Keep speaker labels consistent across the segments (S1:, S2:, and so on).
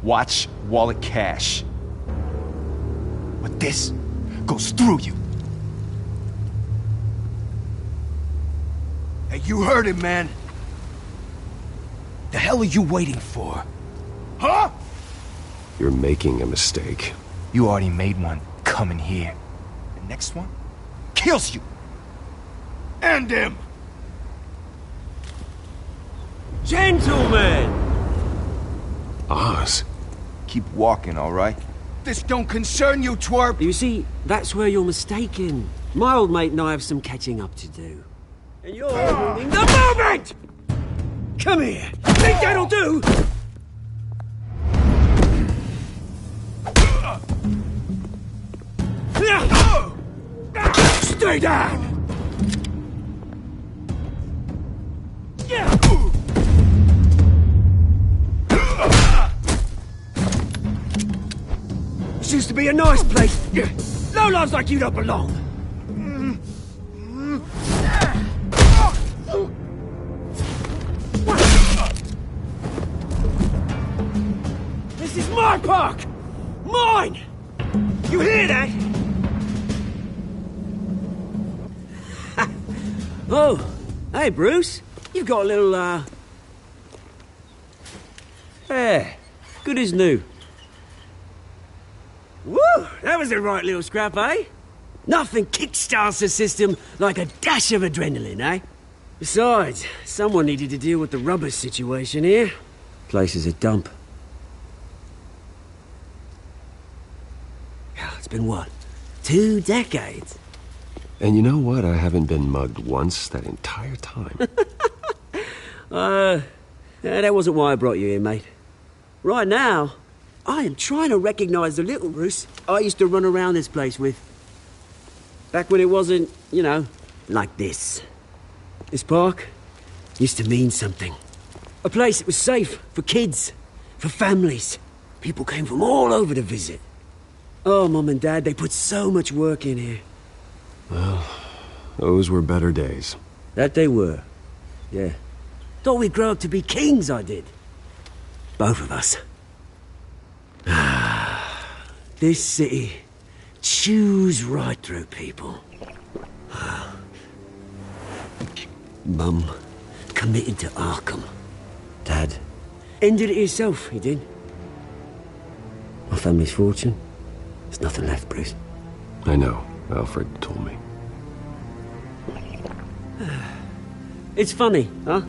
S1: Watch, wallet, cash. But this goes through you.
S2: Hey, you heard him, man. The hell are you waiting for? Huh?
S3: You're making a mistake.
S1: You already made one coming here. The next one kills you.
S2: End him!
S4: Gentlemen!
S3: Oz.
S1: Keep walking, all right?
S2: This don't concern you, twerp!
S4: You see, that's where you're mistaken. My old mate and I have some catching up to do. And you're ruining the moment! Come here! Think that'll do? Stay down! This used to be a nice place. Lowlifes like you don't belong. This is my park! Mine! You hear that? Oh, hey, Bruce. You've got a little, Yeah, good as new. Woo! That was a right little scrap, eh? Nothing kickstarts the system like a dash of adrenaline, eh? Besides, someone needed to deal with the rubber situation here. Place is a dump. It's been what? 2 decades?
S3: And you know what? I haven't been mugged once that entire time.
S4: That wasn't why I brought you here, mate. Right now, I am trying to recognize the little Bruce I used to run around this place with. Back when it wasn't, you know, like this. This park used to mean something. A place that was safe for kids, for families. People came from all over to visit. Oh, Mum and Dad, they put so much work in here.
S3: Well, those were better days.
S4: That they were. Yeah. Thought we'd grow up to be kings, I did. Both of us. This city chews right through people. Mum committed to Arkham. Dad ended it himself, he did. My family's fortune. There's nothing left, Bruce.
S3: I know. Alfred told me.
S4: It's funny, huh?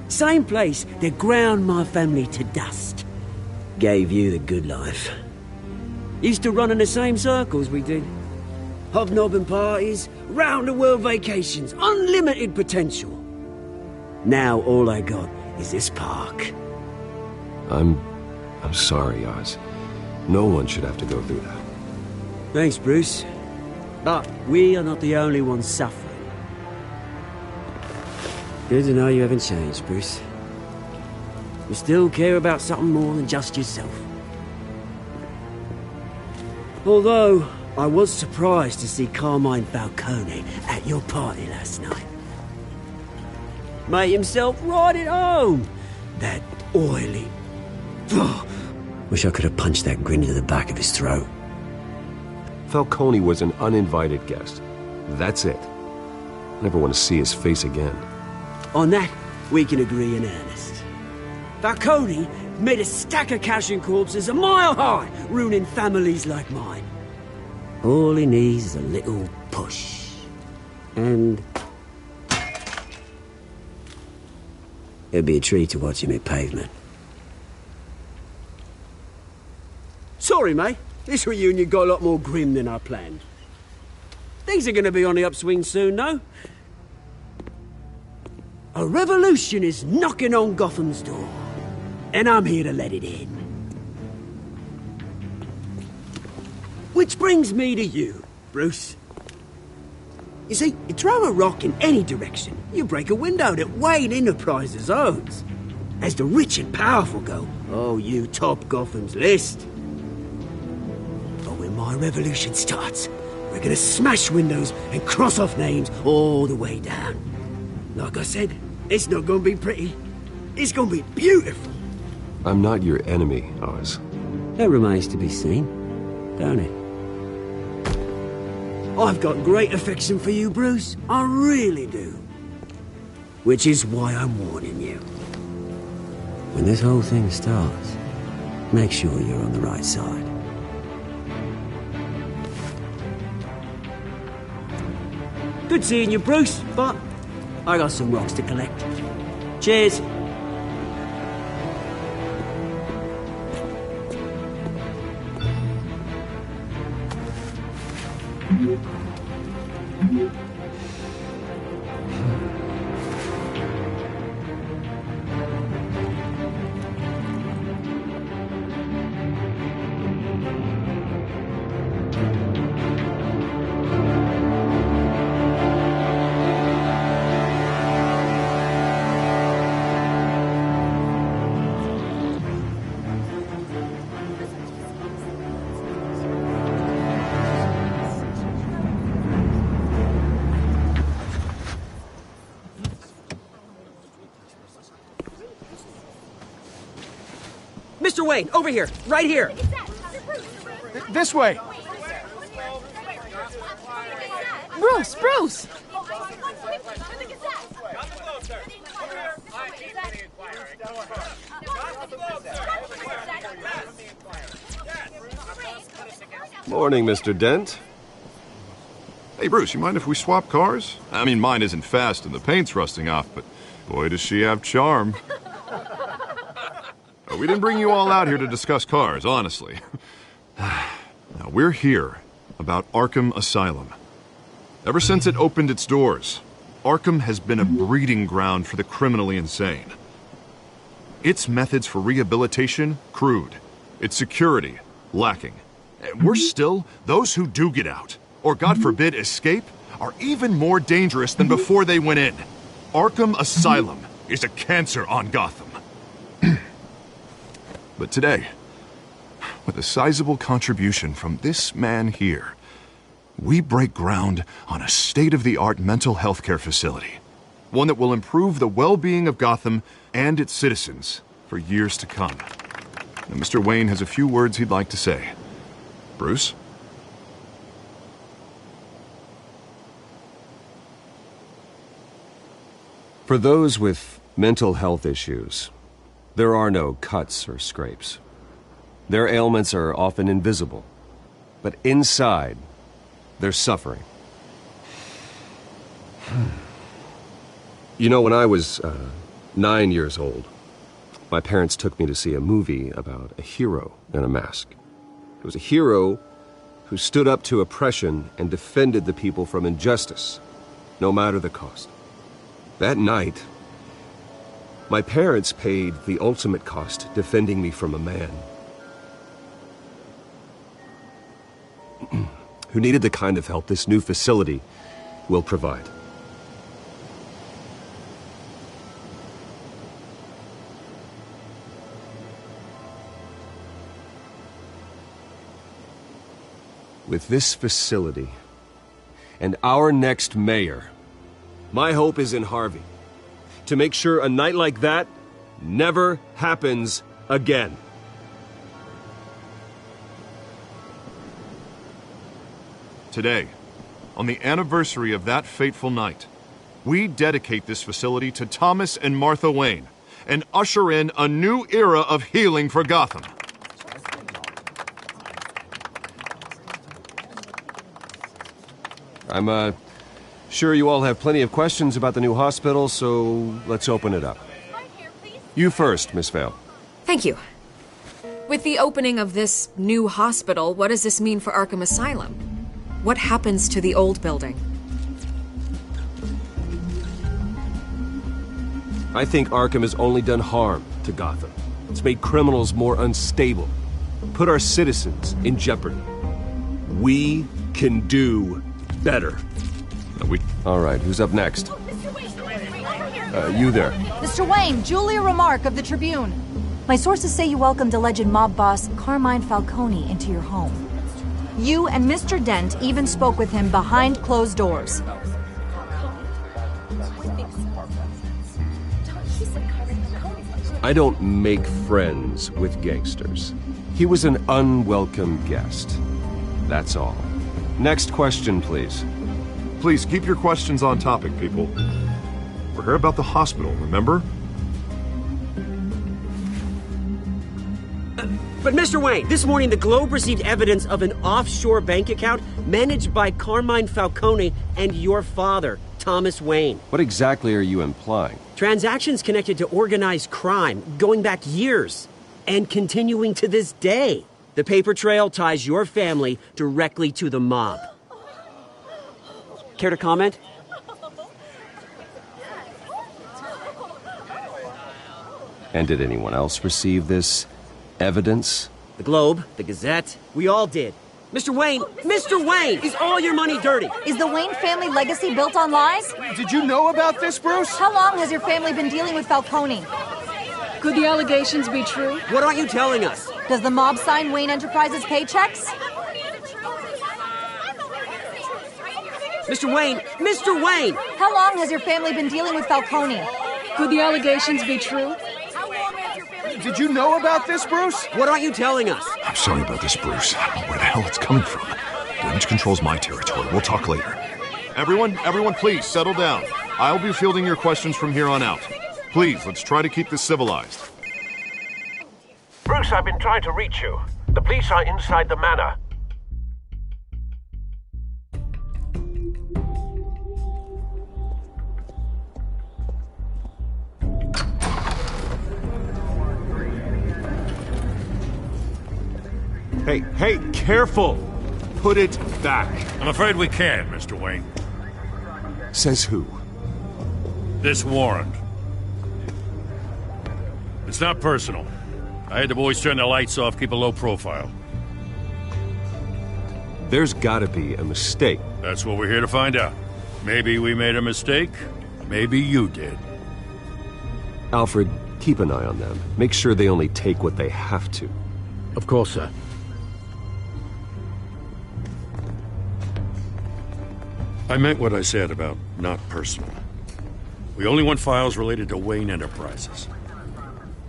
S4: Same place that ground my family to dust. Gave you the good life. Used to run in the same circles we did. Hobnobbing parties, round-the-world vacations, unlimited potential. Now all I got is this park.
S3: I'm sorry, Oz. No one should have to go through that.
S4: Thanks, Bruce. But we are not the only ones suffering. Good to know you haven't changed, Bruce. You still care about something more than just yourself. Although, I was surprised to see Carmine Falcone at your party last night. Made himself right at home. That oily... Wish I could have punched that grin to the back of his throat.
S3: Falcone was an uninvited guest. That's it. Never want to see his face again.
S4: On that, we can agree in earnest. Falcone made a stack of cash and corpses a mile high, ruining families like mine. All he needs is a little push. And... it'd be a treat to watch him hit pavement. Sorry, mate. This reunion got a lot more grim than I planned. Things are gonna be on the upswing soon, though. A revolution is knocking on Gotham's door, and I'm here to let it in. Which brings me to you, Bruce. You see, you throw a rock in any direction, you break a window that Wayne Enterprises owns. As the rich and powerful go, oh, you top Gotham's list. But when my revolution starts, we're gonna smash windows and cross off names all the way down. Like I said, it's not gonna be pretty. It's gonna be beautiful.
S3: I'm not your enemy, Oz.
S4: That remains to be seen, don't it? I've got great affection for you, Bruce. I really do. Which is why I'm warning you. When this whole thing starts, make sure you're on the right side. Good seeing you, Bruce, but I got some rocks to collect. Cheers. Mr. Wayne, over here, right here.
S2: This way!
S5: Bruce!
S3: Morning, Mr. Dent.
S6: Hey, Bruce, you mind if we swap cars? I mean, mine isn't fast and the paint's rusting off, but boy, does she have charm. We didn't bring you all out here to discuss cars, honestly. Now, we're here about Arkham Asylum. Ever since it opened its doors, Arkham has been a breeding ground for the criminally insane. Its methods for rehabilitation, crude. Its security, lacking. And worse still, those who do get out, or God forbid escape, are even more dangerous than before they went in. Arkham Asylum is a cancer on Gotham. But today, with a sizable contribution from this man here, we break ground on a state-of-the-art mental health care facility. One that will improve the well-being of Gotham and its citizens for years to come. Now, Mr. Wayne has a few words he'd like to say. Bruce?
S3: For those with mental health issues, there are no cuts or scrapes. Their ailments are often invisible, but inside, they're suffering. You know, when I was 9 years old, my parents took me to see a movie about a hero in a mask. It was a hero who stood up to oppression and defended the people from injustice, no matter the cost. That night, my parents paid the ultimate cost defending me from a man who needed the kind of help this new facility will provide. With this facility and our next mayor, my hope is in Harvey. To make sure a night like that never happens again.
S6: Today, on the anniversary of that fateful night, we dedicate this facility to Thomas and Martha Wayne and usher in a new era of healing for Gotham.
S3: I'm sure you all have plenty of questions about the new hospital, so let's open it up. You first, Miss Vale.
S5: Thank you. With the opening of this new hospital, what does this mean for Arkham Asylum? What happens to the old building?
S3: I think Arkham has only done harm to Gotham. It's made criminals more unstable, put our citizens in jeopardy. We can do better. All right, who's up next? You there.
S7: Mr. Wayne, Julia Remark of the Tribune. My sources say you welcomed alleged mob boss Carmine Falcone into your home. You and Mr. Dent even spoke with him behind closed doors.
S3: I don't make friends with gangsters. He was an unwelcome guest. That's all. Next question, please.
S6: Please keep your questions on topic, people. We're here about the hospital, remember?
S4: But Mr. Wayne, this morning the Globe received evidence of an offshore bank account managed by Carmine Falcone and your father, Thomas Wayne.
S3: What exactly are you implying?
S4: Transactions connected to organized crime going back years and continuing to this day. The paper trail ties your family directly to the mob. Care to comment?
S3: And did anyone else receive this evidence?
S4: The Globe, the Gazette, we all did. Mr. Wayne, is all your money dirty?
S7: Is the Wayne family legacy built on lies?
S2: Did you know about this, Bruce?
S7: How long has your family been dealing with Falcone?
S8: Could the allegations be true?
S4: What aren't you telling us?
S7: Does the mob sign Wayne Enterprises paychecks?
S4: Mr. Wayne!
S7: How long has your family been dealing with Falcone?
S8: Could the allegations be true?
S2: Did you know about this, Bruce?
S4: What aren't you telling us?
S6: I'm sorry about this, Bruce. I don't know where the hell it's coming from. Damage control's my territory. We'll talk later. Everyone, please, settle down. I'll be fielding your questions from here on out. Please, let's try to keep this civilized.
S9: Bruce, I've been trying to reach you. The police are inside the manor.
S1: Hey, careful! Put it back.
S10: I'm afraid we can't, Mr. Wayne.
S1: Says who?
S10: This warrant. It's not personal. I had the boys turn the lights off, keep a low profile.
S3: There's gotta be a mistake.
S10: That's what we're here to find out. Maybe we made a mistake. Maybe you did.
S3: Alfred, keep an eye on them. Make sure they only take what they have to.
S11: Of course, sir.
S10: I meant what I said about not personal. We only want files related to Wayne Enterprises.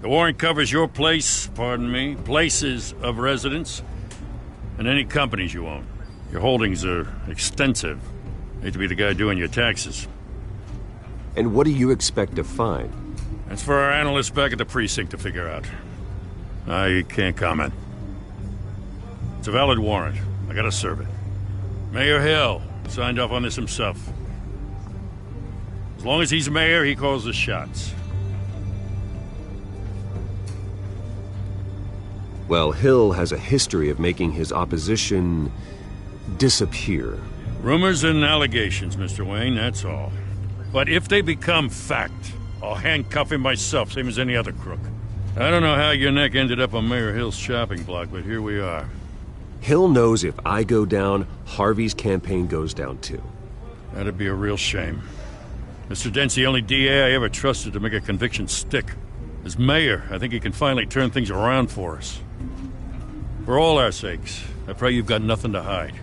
S10: The warrant covers your places of residence, and any companies you own. Your holdings are extensive. Hate to be the guy doing your taxes.
S3: And what do you expect to find?
S10: That's for our analysts back at the precinct to figure out. I can't comment. It's a valid warrant. I gotta serve it. Mayor Hill signed off on this himself. As long as he's mayor, he calls the shots.
S3: Well, Hill has a history of making his opposition disappear.
S10: Rumors and allegations, Mr. Wayne, that's all. But if they become fact, I'll handcuff him myself, same as any other crook. I don't know how your neck ended up on Mayor Hill's shopping block, but here we are.
S3: Hill knows if I go down, Harvey's campaign goes down too.
S10: That'd be a real shame. Mr. Dent's the only DA I ever trusted to make a conviction stick. As mayor, I think he can finally turn things around for us. For all our sakes, I pray you've got nothing to hide.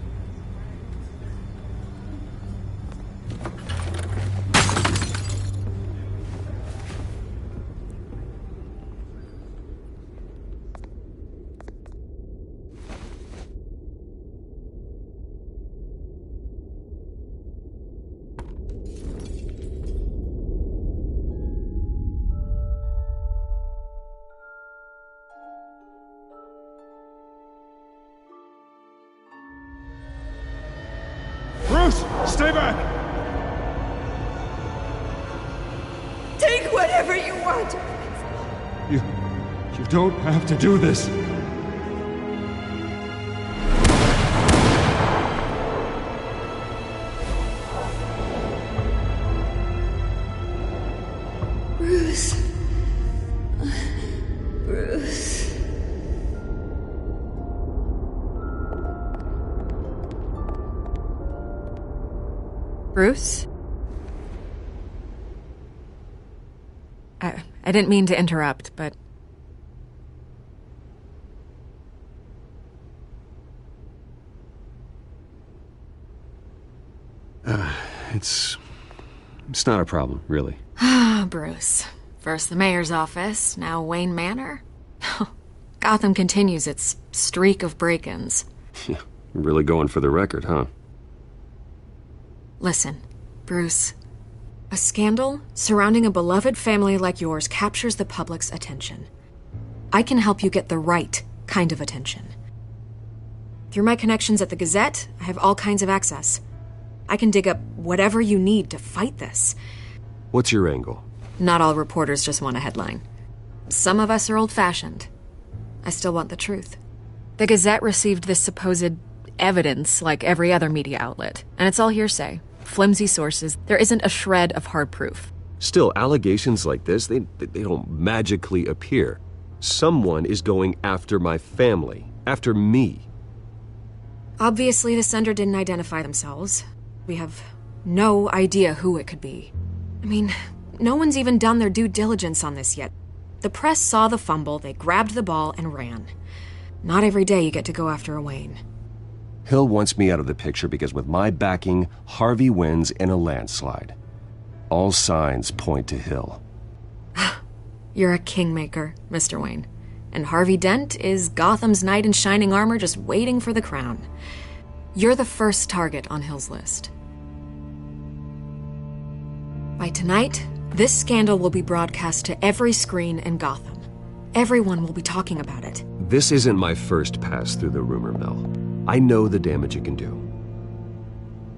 S2: Bruce, stay back!
S12: Take whatever you want.
S1: You don't have to do this.
S12: Bruce. Bruce.
S5: Bruce? I didn't mean to interrupt, but...
S3: It's not a problem, really.
S5: Ah, Bruce. First the mayor's office, now Wayne Manor. Gotham continues its streak of break-ins.
S3: Yeah, really going for the record, huh?
S5: Listen, Bruce. A scandal surrounding a beloved family like yours captures the public's attention. I can help you get the right kind of attention. Through my connections at the Gazette, I have all kinds of access. I can dig up whatever you need to fight this.
S3: What's your angle?
S5: Not all reporters just want a headline. Some of us are old-fashioned. I still want the truth. The Gazette received this supposed evidence like every other media outlet, and it's all hearsay. Flimsy sources. There isn't a shred of hard proof.
S3: Still, allegations like this, they don't magically appear. Someone is going after my family, after me.
S5: Obviously, the sender didn't identify themselves. We have no idea who it could be. I mean, no one's even done their due diligence on this yet. The press saw the fumble, they grabbed the ball and ran. Not every day you get to go after a Wayne.
S3: Hill wants me out of the picture because with my backing, Harvey wins in a landslide. All signs point to Hill.
S5: You're a kingmaker, Mr. Wayne. And Harvey Dent is Gotham's knight in shining armor just waiting for the crown. You're the first target on Hill's list. By tonight, this scandal will be broadcast to every screen in Gotham. Everyone will be talking about it.
S3: This isn't my first pass through the rumor mill. I know the damage it can do.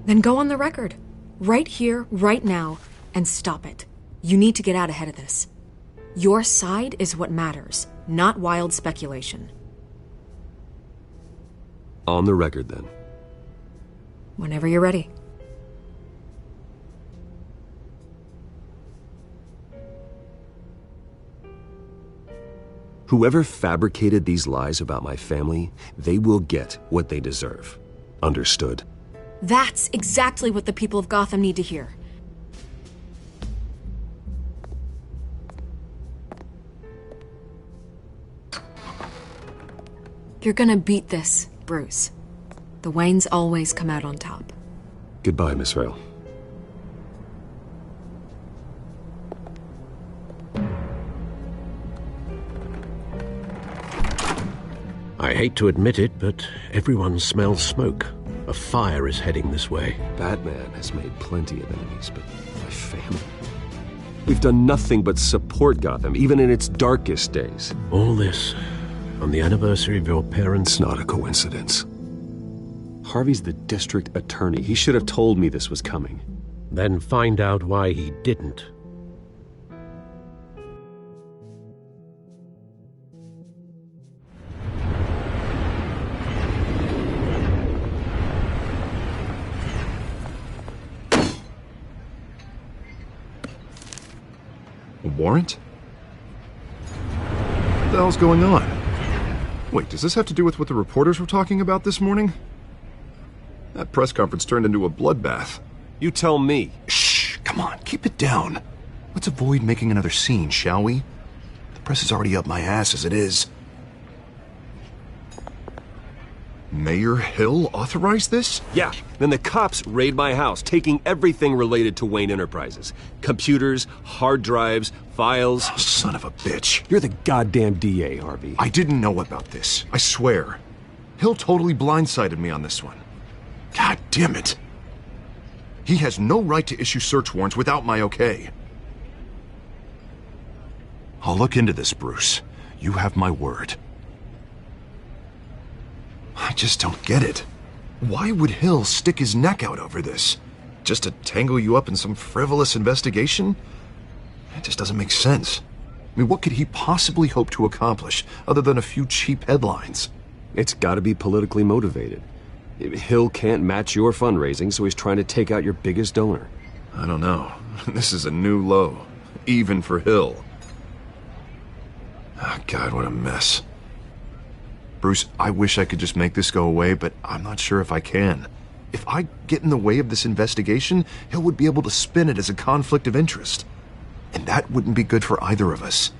S5: Then go on the record. Right here, right now, and stop it. You need to get out ahead of this. Your side is what matters, not wild speculation.
S3: On the record, then.
S5: Whenever you're ready.
S3: Whoever fabricated these lies about my family, they will get what they deserve. Understood?
S5: That's exactly what the people of Gotham need to hear. You're gonna beat this, Bruce. The Waynes always come out on top.
S3: Goodbye, Miss Vale.
S11: I hate to admit it, but everyone smells smoke. A fire is heading this way.
S3: Batman has made plenty of enemies, but my family... We've done nothing but support Gotham, even in its darkest days.
S11: All this on the anniversary of your parents'...
S3: It's not a coincidence. Harvey's the district attorney. He should have told me this was coming.
S11: Then find out why he didn't.
S6: A warrant? What the hell's going on? Wait, does this have to do with what the reporters were talking about this morning? That press conference turned into a bloodbath.
S3: You tell me.
S6: Shh, come on, keep it down. Let's avoid making another scene, shall we? The press is already up my ass as it is. Mayor Hill authorized this?
S3: Yeah, then the cops raid my house, taking everything related to Wayne Enterprises. Computers, hard drives, files.
S6: Oh, son of a bitch.
S3: You're the goddamn DA, Harvey.
S6: I didn't know about this, I swear. Hill totally blindsided me on this one. God damn it. He has no right to issue search warrants without my okay. I'll look into this, Bruce. You have my word. I just don't get it. Why would Hill stick his neck out over this? Just to tangle you up in some frivolous investigation? It just doesn't make sense. I mean, what could he possibly hope to accomplish other than a few cheap headlines?
S3: It's gotta be politically motivated. Hill can't match your fundraising, so he's trying to take out your biggest donor.
S6: I don't know. This is a new low, even for Hill. Oh, God, what a mess. Bruce, I wish I could just make this go away, but I'm not sure if I can. If I get in the way of this investigation, Hill would be able to spin it as a conflict of interest. And that wouldn't be good for either of us.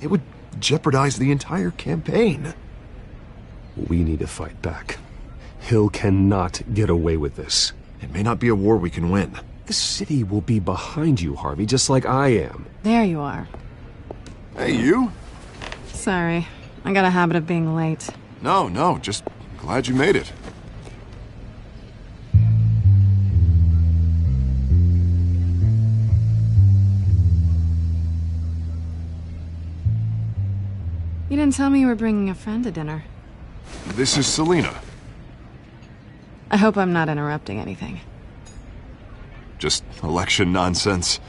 S6: It would jeopardize the entire campaign.
S3: We need to fight back. Hill cannot get away with this.
S6: It may not be a war we can win.
S3: The city will be behind you, Harvey, just like I am.
S13: There you are.
S6: Hey, you?
S13: Sorry. I got a habit of being late.
S6: No, just glad you made it.
S13: You didn't tell me you were bringing a friend to dinner.
S6: This is Selena.
S13: I hope I'm not interrupting anything.
S6: Just election nonsense.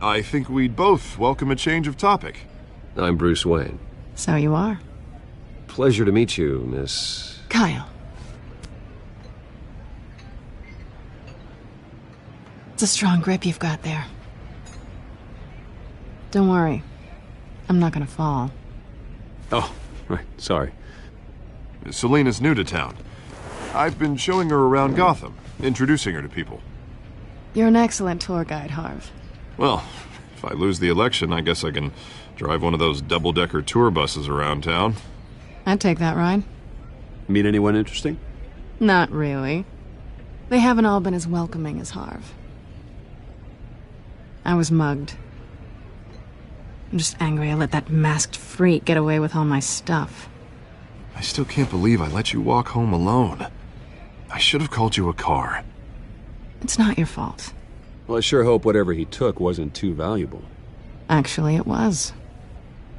S6: I think we'd both welcome a change of topic.
S3: I'm Bruce Wayne.
S13: So you are.
S3: Pleasure to meet you, Miss...
S13: Kyle. It's a strong grip you've got there. Don't worry. I'm not gonna fall.
S3: Oh, right, sorry.
S6: Selena's new to town. I've been showing her around Gotham, introducing her to people.
S13: You're an excellent tour guide, Harv.
S6: Well, if I lose the election, I guess I can drive one of those double-decker tour buses around town.
S13: I'd take that ride.
S3: Meet anyone interesting?
S13: Not really. They haven't all been as welcoming as Harv. I was mugged. I'm just angry I let that masked freak get away with all my stuff.
S6: I still can't believe I let you walk home alone. I should have called you a car.
S13: It's not your fault.
S3: Well, I sure hope whatever he took wasn't too valuable.
S13: Actually, it was.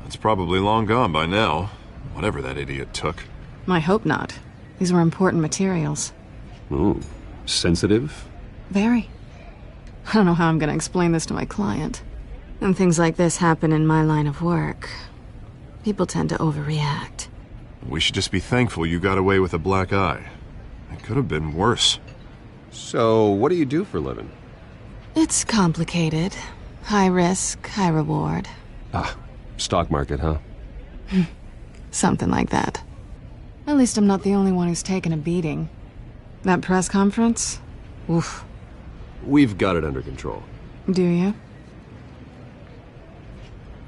S6: It's probably long gone by now, whatever that idiot took.
S13: I hope not. These were important materials.
S3: Ooh, sensitive?
S13: Very. I don't know how I'm going to explain this to my client. When things like this happen in my line of work, people tend to overreact.
S6: We should just be thankful you got away with a black eye. It could have been worse.
S3: So, what do you do for a living?
S13: It's complicated. High risk, high reward.
S3: Ah, stock market, huh?
S13: Something like that. At least I'm not the only one who's taken a beating. That press conference? Oof.
S3: We've got it under control.
S13: Do you?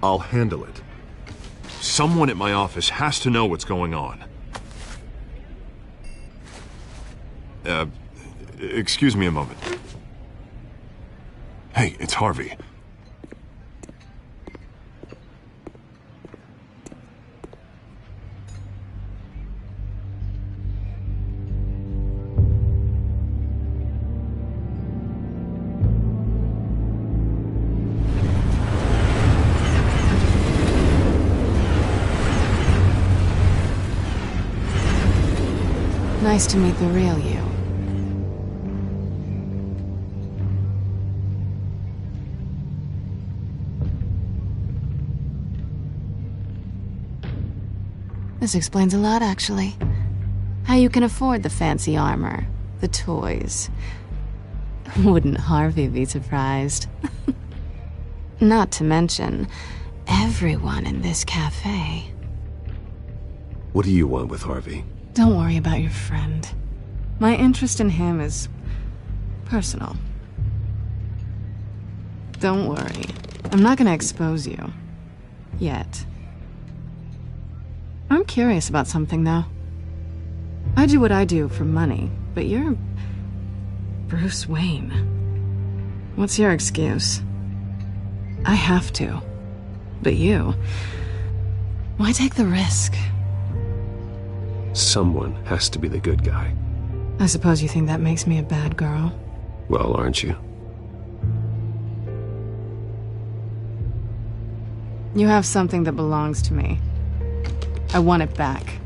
S6: I'll handle it. Someone at my office has to know what's going on. Excuse me a moment. Hey, it's Harvey.
S13: Nice to meet the real you. This explains a lot, actually. How you can afford the fancy armor, the toys. Wouldn't Harvey be surprised? Not to mention, everyone in this cafe.
S3: What do you want with Harvey?
S13: Don't worry about your friend. My interest in him is personal. Don't worry. I'm not gonna expose you. Yet. I'm curious about something, though. I do what I do for money, but you're Bruce Wayne. What's your excuse? I have to. But you... why take the risk?
S3: Someone has to be the good guy.
S13: I suppose you think that makes me a bad girl?
S3: Well, aren't you?
S13: You have something that belongs to me. I want it back.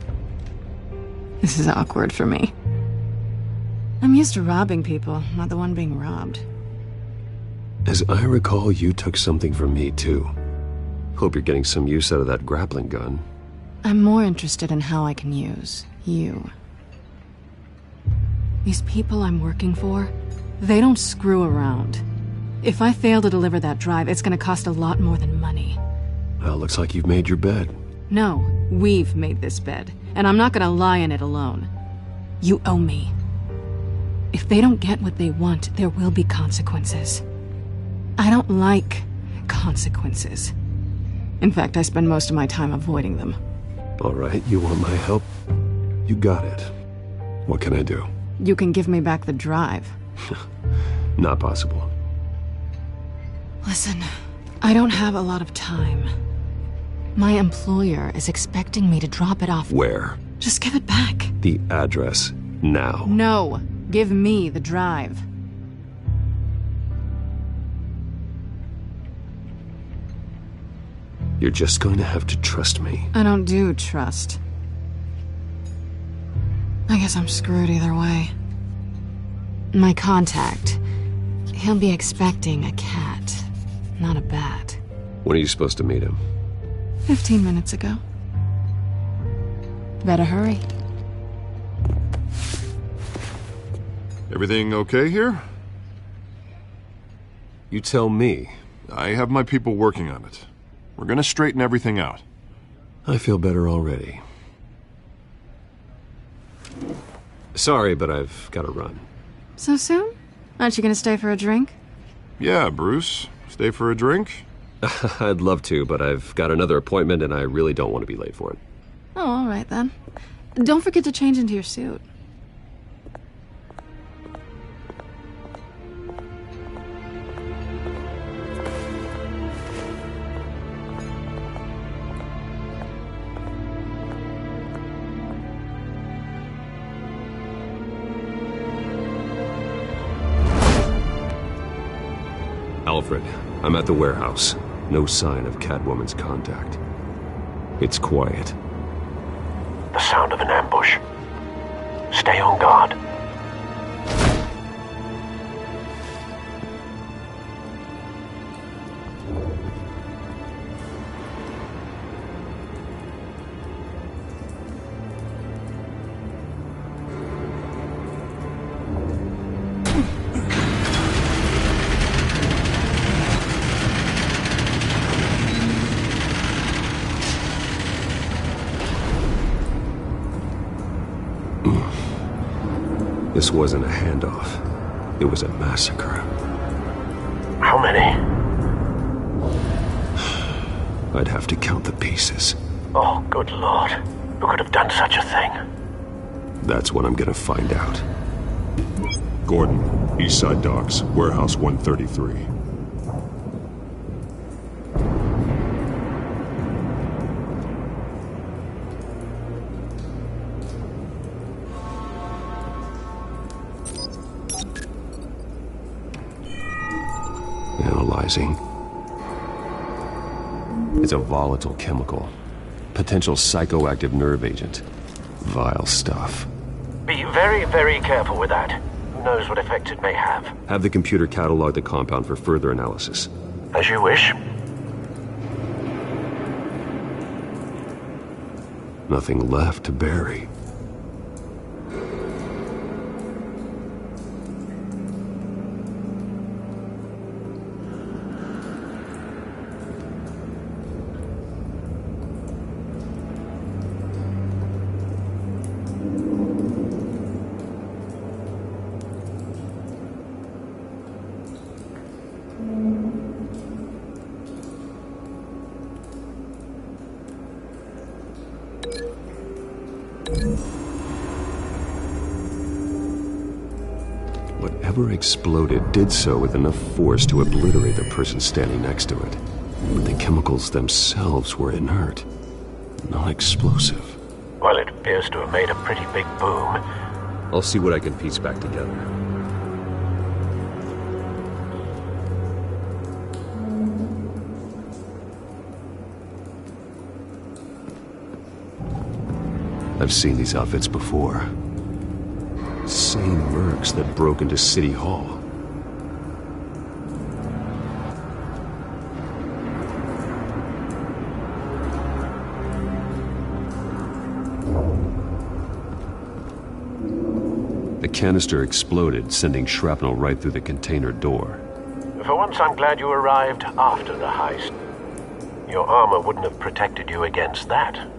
S13: This is awkward for me. I'm used to robbing people, not the one being robbed.
S3: As I recall, you took something from me, too. Hope you're getting some use out of that grappling gun.
S13: I'm more interested in how I can use you. These people I'm working for, they don't screw around. If I fail to deliver that drive, it's gonna cost a lot more than money.
S3: Well, looks like you've made your bed.
S13: No, we've made this bed, and I'm not gonna lie in it alone. You owe me. If they don't get what they want, there will be consequences. I don't like consequences. In fact, I spend most of my time avoiding them.
S3: All right, you want my help? You got it. What can I do?
S13: You can give me back the drive.
S3: Not possible.
S13: Listen, I don't have a lot of time. My employer is expecting me to drop it off.
S3: Where?
S13: Just give it back.
S3: The address, now.
S13: No, give me the drive.
S3: You're just going to have to trust me.
S13: I don't do trust. I guess I'm screwed either way. My contact, he'll be expecting a cat, not a bat.
S3: When are you supposed to meet him?
S13: 15 minutes ago. Better hurry.
S6: Everything okay here?
S3: You tell me.
S6: I have my people working on it. We're gonna straighten everything out.
S3: I feel better already. Sorry, but I've got to run.
S13: So soon? Aren't you gonna stay for a drink?
S6: Yeah, Bruce. Stay for a drink?
S3: I'd love to, but I've got another appointment and I really don't want to be late for it.
S13: Oh, all right then. Don't forget to change into your suit.
S3: Alfred, I'm at the warehouse. No sign of Catwoman's contact. It's quiet.
S9: The sound of an ambush. Stay on guard.
S3: This wasn't a handoff. It was a massacre.
S9: How many?
S3: I'd have to count the pieces.
S9: Oh, good Lord. Who could have done such a thing?
S3: That's what I'm gonna find out.
S14: Gordon, Eastside Docks, Warehouse 133.
S3: Analyzing. It's a volatile chemical. Potential psychoactive nerve agent. Vile stuff.
S9: Be very, very careful with that. Who knows what effects it may have.
S3: Have the computer catalog the compound for further analysis.
S9: As you wish.
S3: Nothing left to bury. Whatever exploded did so with enough force to obliterate the person standing next to it. But the chemicals themselves were inert, not explosive.
S9: Well, it appears to have made a pretty big boom.
S3: I'll see what I can piece back together. I've seen these outfits before. Same mercs that broke into City Hall. The canister exploded, sending shrapnel right through the container door.
S9: For once, I'm glad you arrived after the heist. Your armor wouldn't have protected you against that.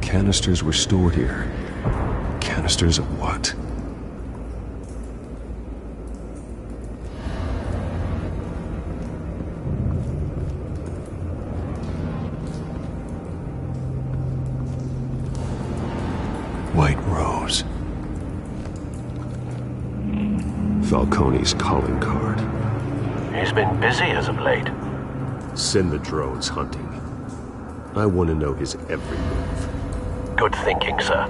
S3: Canisters were stored here. Canisters of what? Falcone's calling card.
S9: He's been busy as of late.
S3: Send the drones hunting. I want to know his every move.
S9: Good thinking, sir.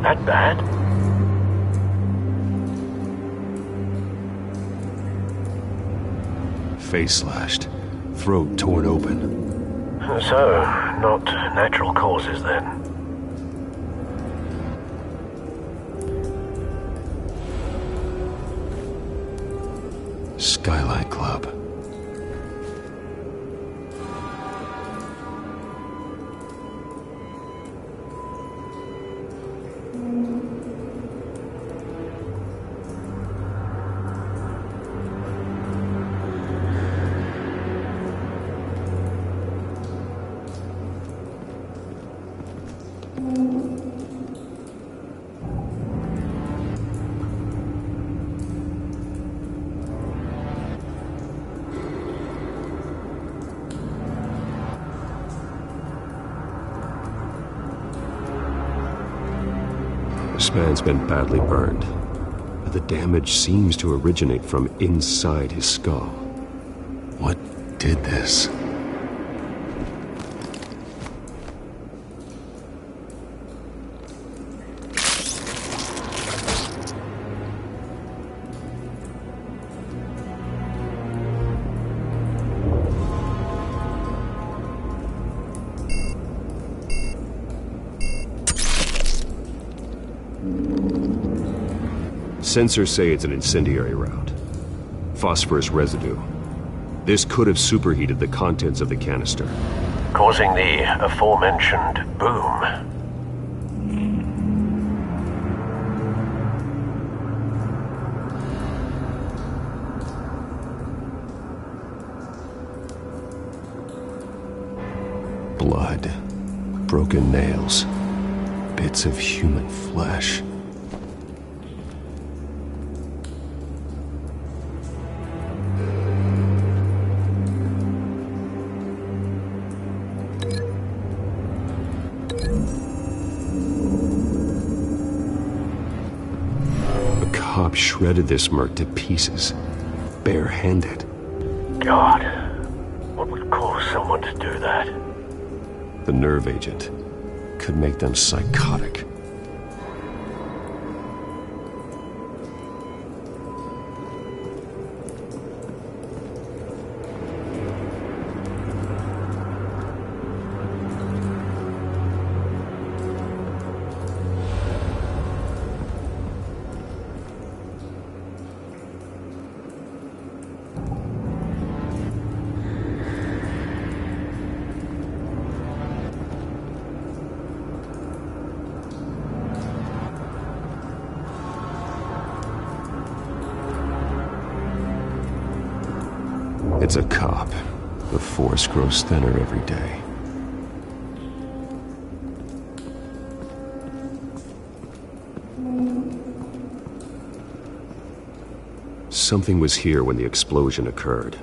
S9: That bad?
S3: Face slashed, throat torn open.
S9: So, not natural causes then.
S3: Skyline Club. This man's been badly burned, but the damage seems to originate from inside his skull. What did this? Sensors say it's an incendiary route. Phosphorus residue. This could have superheated the contents of the canister,
S9: causing the aforementioned boom.
S3: Blood, broken nails, bits of human flesh. Cop shredded this merc to pieces, bare-handed.
S9: God, what would cause someone to do that?
S3: The nerve agent could make them psychotic. It's a cop. The force grows thinner every day. Something was here when the explosion occurred.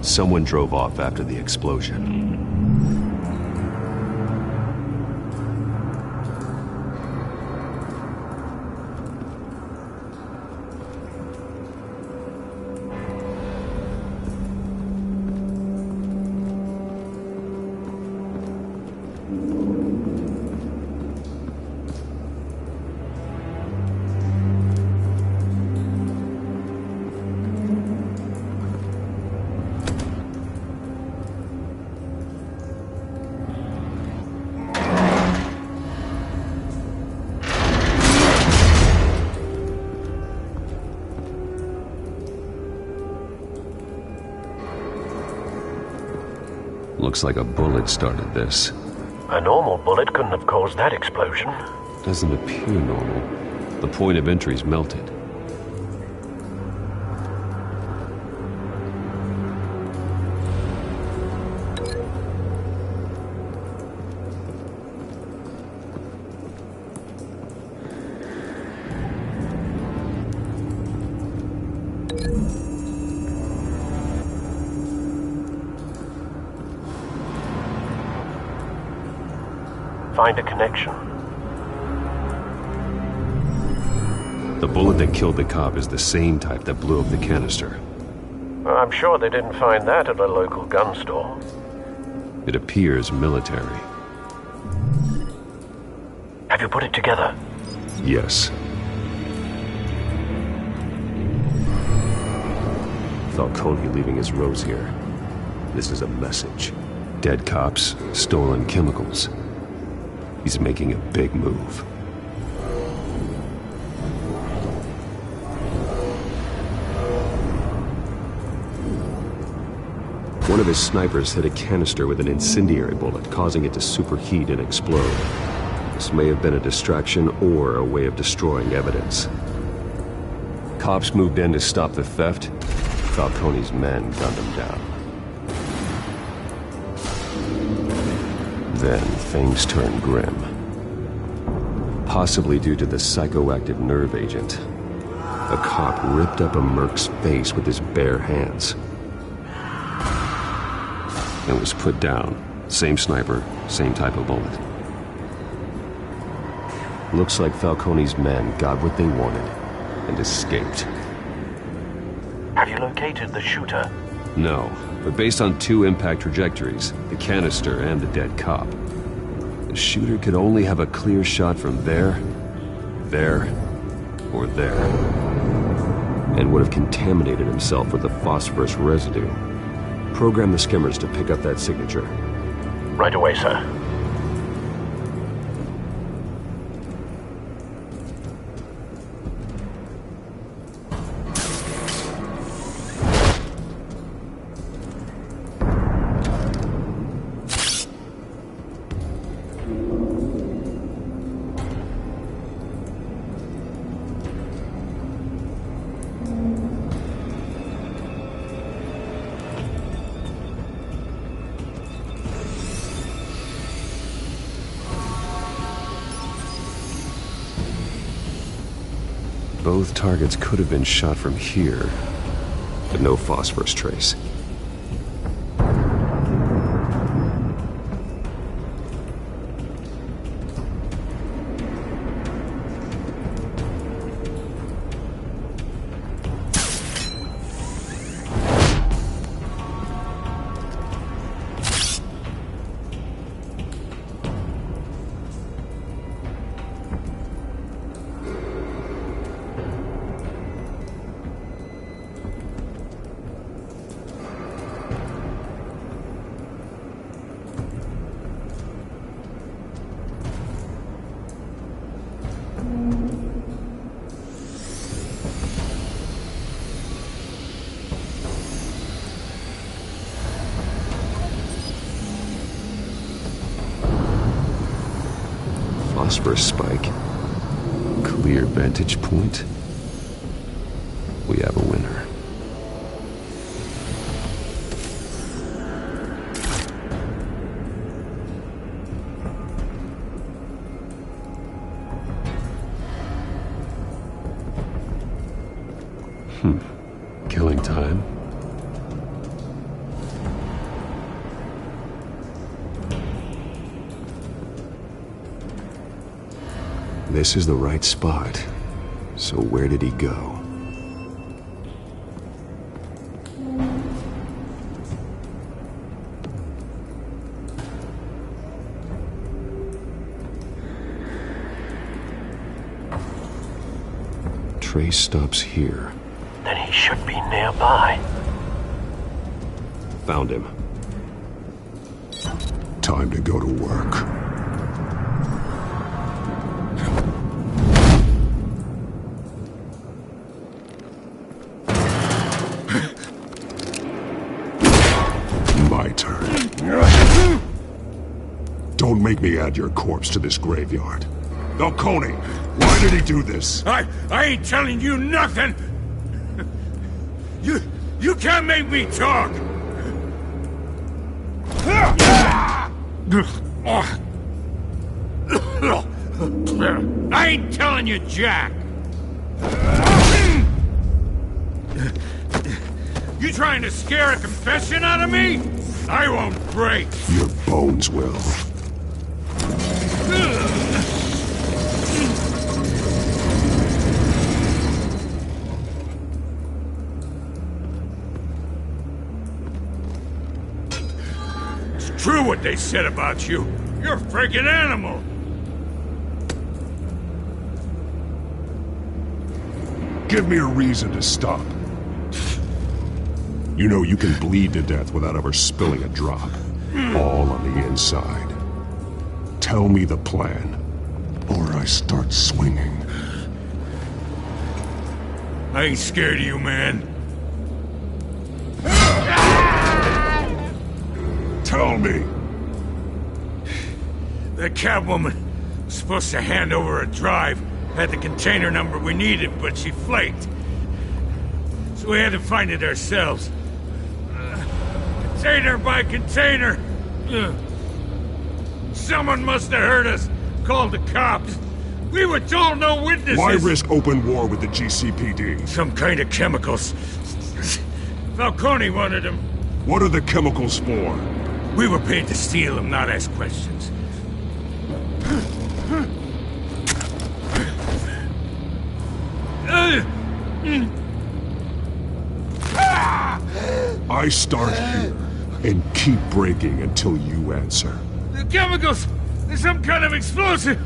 S3: Someone drove off after the explosion. Looks like a bullet started this.
S9: A normal bullet couldn't have caused that explosion.
S3: doesn't appear normal. The point of entry's melted.
S9: Find a connection.
S3: The bullet that killed the cop is the same type that blew up the canister.
S9: I'm sure they didn't find that at a local gun store.
S3: It appears military.
S9: Have you put it together?
S3: Yes. Falcone leaving his rose here. This is a message. Dead cops, stolen chemicals. He's making a big move. One of his snipers hit a canister with an incendiary bullet, causing it to superheat and explode. This may have been a distraction or a way of destroying evidence. Cops moved in to stop the theft. Falcone's men gunned him down. Then things turned grim. Possibly due to the psychoactive nerve agent. A cop ripped up a merc's face with his bare hands. And was put down. Same sniper, same type of bullet. Looks like Falcone's men got what they wanted and escaped.
S9: Have you located the shooter?
S3: No, but based on two impact trajectories, the canister and the dead cop, the shooter could only have a clear shot from there, or there, and would have contaminated himself with the phosphorus residue. Program the skimmers to pick up that signature.
S9: Right away, sir.
S3: Both targets could have been shot from here, but no phosphorus trace. Phosphorus spike. Clear vantage point. We have a winner. Killing time. This is the right spot. So where did he go? Trace stops here.
S9: Then he should be nearby.
S3: Found him.
S14: Time to go to work. My turn. Don't make me add your corpse to this graveyard. Falcone, why did he do this?
S15: I ain't telling you nothing! You can't make me talk! I ain't telling you Jack! You trying to scare a confession out of me? I won't break!
S14: Your bones will.
S15: It's true what they said about you. You're a freaking animal!
S14: Give me a reason to stop. You know you can bleed to death without ever spilling a drop. All on the inside. Tell me the plan, or I start swinging.
S15: I ain't scared of you, man.
S14: Tell me.
S15: The Catwoman was supposed to hand over a drive. Had the container number we needed, but she flaked. So we had to find it ourselves. Container by container. Someone must have heard us. Called the cops. We were told no witnesses.
S14: Why risk open war with the GCPD?
S15: Some kind of chemicals. Falcone wanted them.
S14: What are the chemicals for?
S15: We were paid to steal them, not ask questions.
S14: I start here and keep breaking until you answer.
S15: The chemicals! There's some kind of explosive!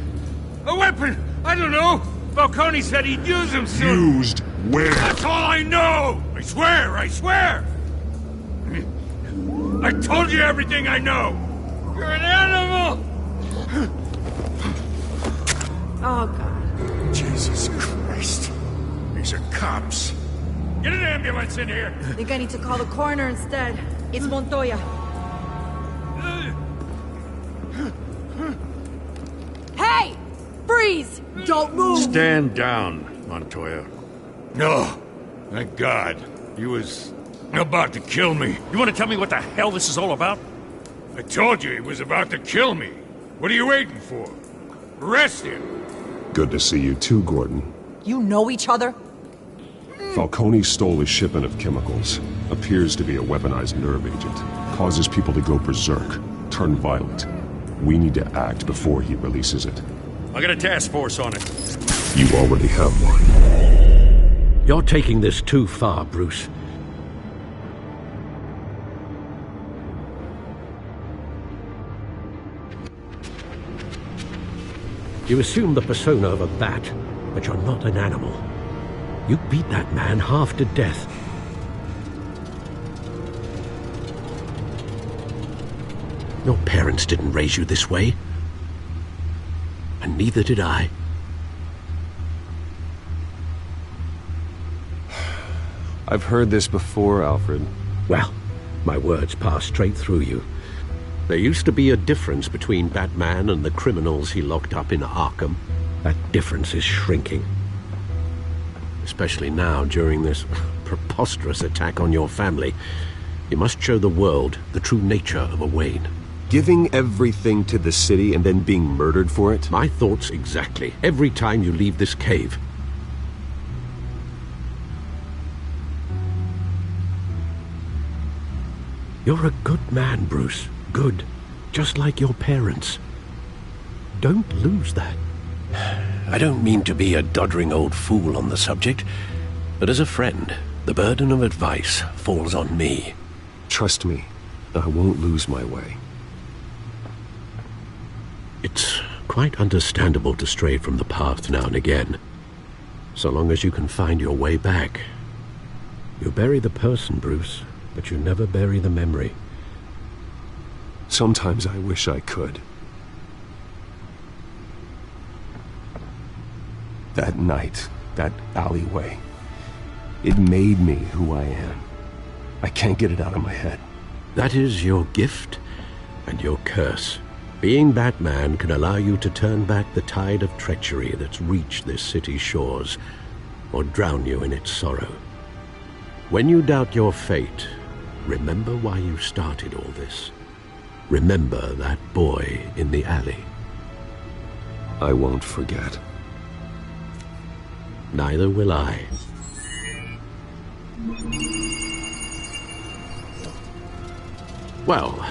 S15: A weapon! I don't know! Falcone said he'd use them soon!
S14: Used where?
S15: That's all I know! I swear! I swear! I told you everything I know! You're an animal!
S12: Oh, God.
S15: Jesus Christ. These are cops. Get an ambulance in here!
S7: I think I need to call the coroner instead. It's Montoya. Hey! Freeze! Don't move!
S10: Stand down, Montoya.
S15: No. Thank God. He was about to kill me.
S10: You want to tell me what the hell this is all about?
S15: I told you he was about to kill me. What are you waiting for? Arrest him!
S14: Good to see you too, Gordon.
S7: You know each other?
S14: Falcone stole a shipment of chemicals. Appears to be a weaponized nerve agent. Causes people to go berserk, turn violent. We need to act before he releases it.
S10: I got a task force on it.
S14: You already have one.
S11: You're taking this too far, Bruce. You assume the persona of a bat, but you're not an animal. You beat that man half to death. Your parents didn't raise you this way. And neither did I.
S3: I've heard this before, Alfred.
S11: Well, my words pass straight through you. There used to be a difference between Batman and the criminals he locked up in Arkham. That difference is shrinking. Especially now, during this preposterous attack on your family. You must show the world the true nature of a Wayne.
S3: Giving everything to the city and then being murdered for it?
S11: My thoughts exactly. Every time you leave this cave. You're a good man, Bruce. Good. Just like your parents. Don't lose that. I don't mean to be a doddering old fool on the subject, but as a friend, the burden of advice falls on me.
S3: Trust me, I won't lose my way.
S11: It's quite understandable to stray from the path now and again, so long as you can find your way back. You bury the person, Bruce, but you never bury the memory.
S3: Sometimes I wish I could. That night, that alleyway, it made me who I am. I can't get it out of my head.
S11: That is your gift and your curse. Being Batman can allow you to turn back the tide of treachery that's reached this city's shores, or drown you in its sorrow. When you doubt your fate, remember why you started all this. Remember that boy in the alley.
S3: I won't forget.
S11: Neither will I. Well...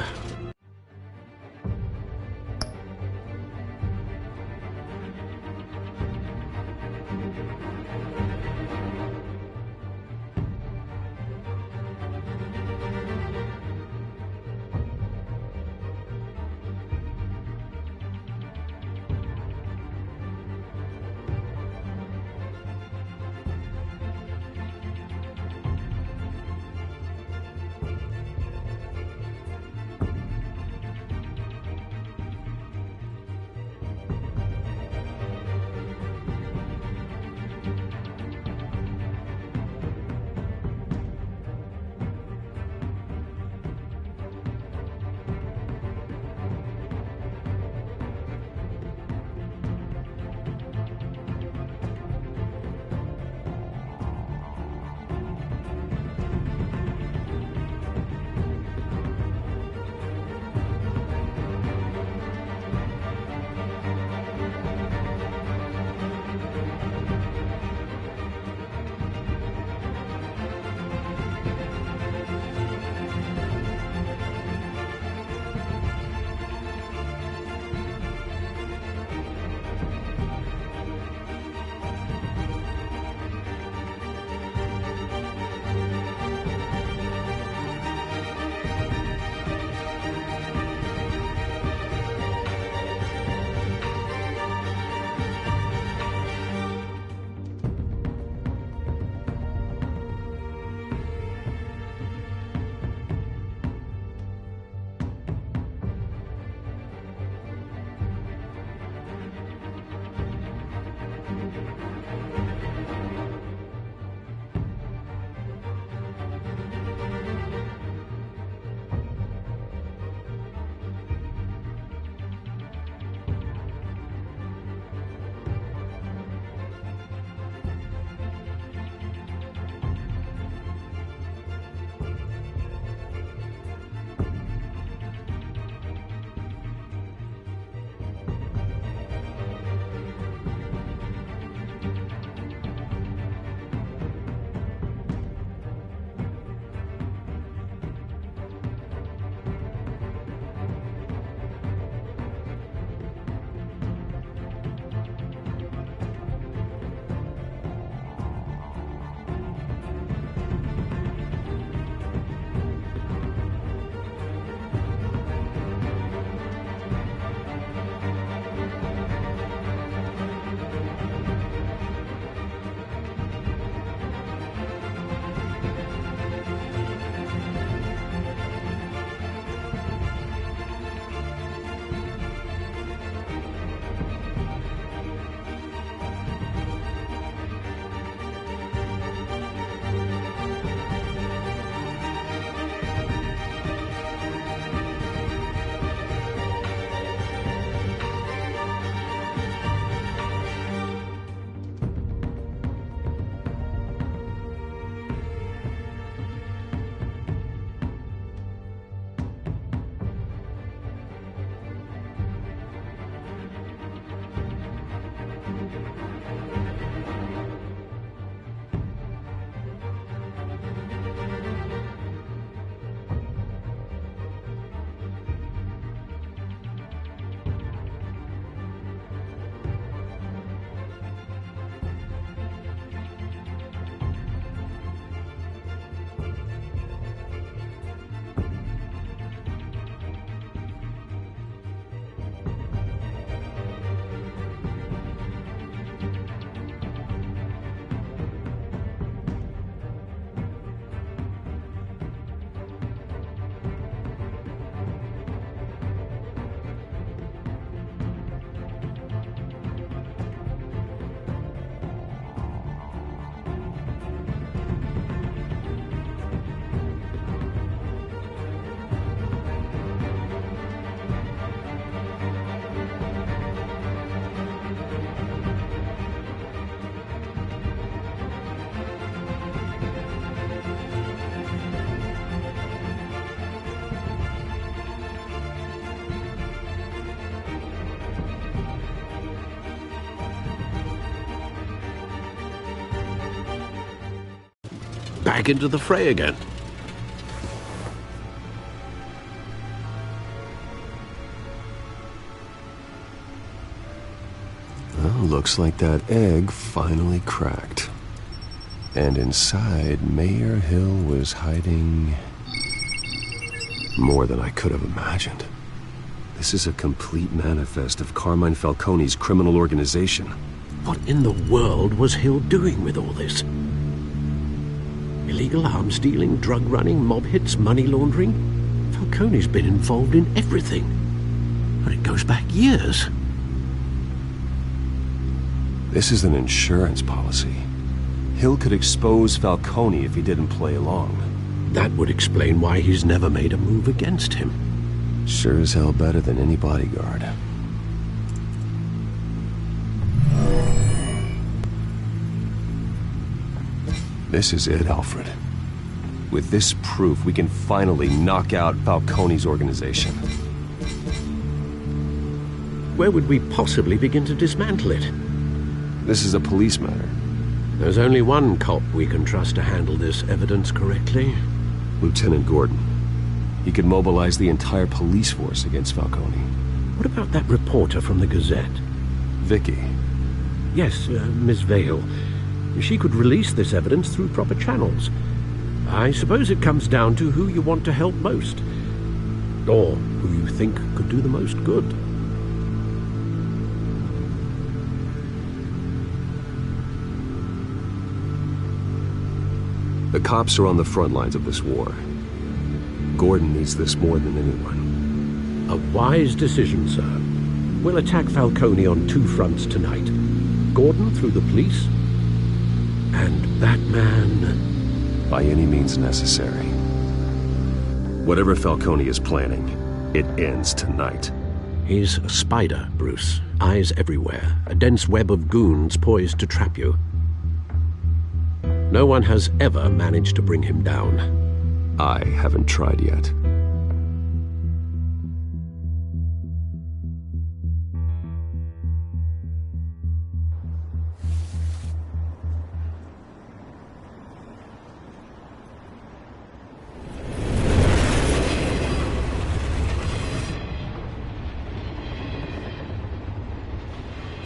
S11: back into the fray again.
S3: Well, looks like that egg finally cracked. And inside, Mayor Hill was hiding more than I could have imagined. This is a complete manifest of Carmine Falcone's criminal organization.
S11: What in the world was Hill doing with all this? Illegal arms dealing, drug running, mob hits, money laundering? Falcone's been involved in everything. And it goes back years.
S3: This is an insurance policy. Hill could expose Falcone if he didn't play along.
S11: That would explain why he's never made a move against him.
S3: Sure as hell better than any bodyguard. This is it, Alfred. With this proof, we can finally knock out Falcone's organization.
S11: Where would we possibly begin to dismantle it?
S3: This is a police matter.
S11: There's only one cop we can trust to handle this evidence correctly.
S3: Lieutenant Gordon. He could mobilize the entire police force against Falcone.
S11: What about that reporter from the Gazette?
S3: Vicky.
S11: Yes, Miss Vale. She could release this evidence through proper channels. I suppose it comes down to who you want to help most. Or who you think could do the most good.
S3: The cops are on the front lines of this war. Gordon needs this more than anyone.
S11: A wise decision, sir. We'll attack Falcone on two fronts tonight. Gordon through the police, and that man...
S3: by any means necessary. Whatever Falcone is planning, it ends tonight.
S11: He's a spider, Bruce. Eyes everywhere. A dense web of goons poised to trap you. No one has ever managed to bring him down.
S3: I haven't tried yet.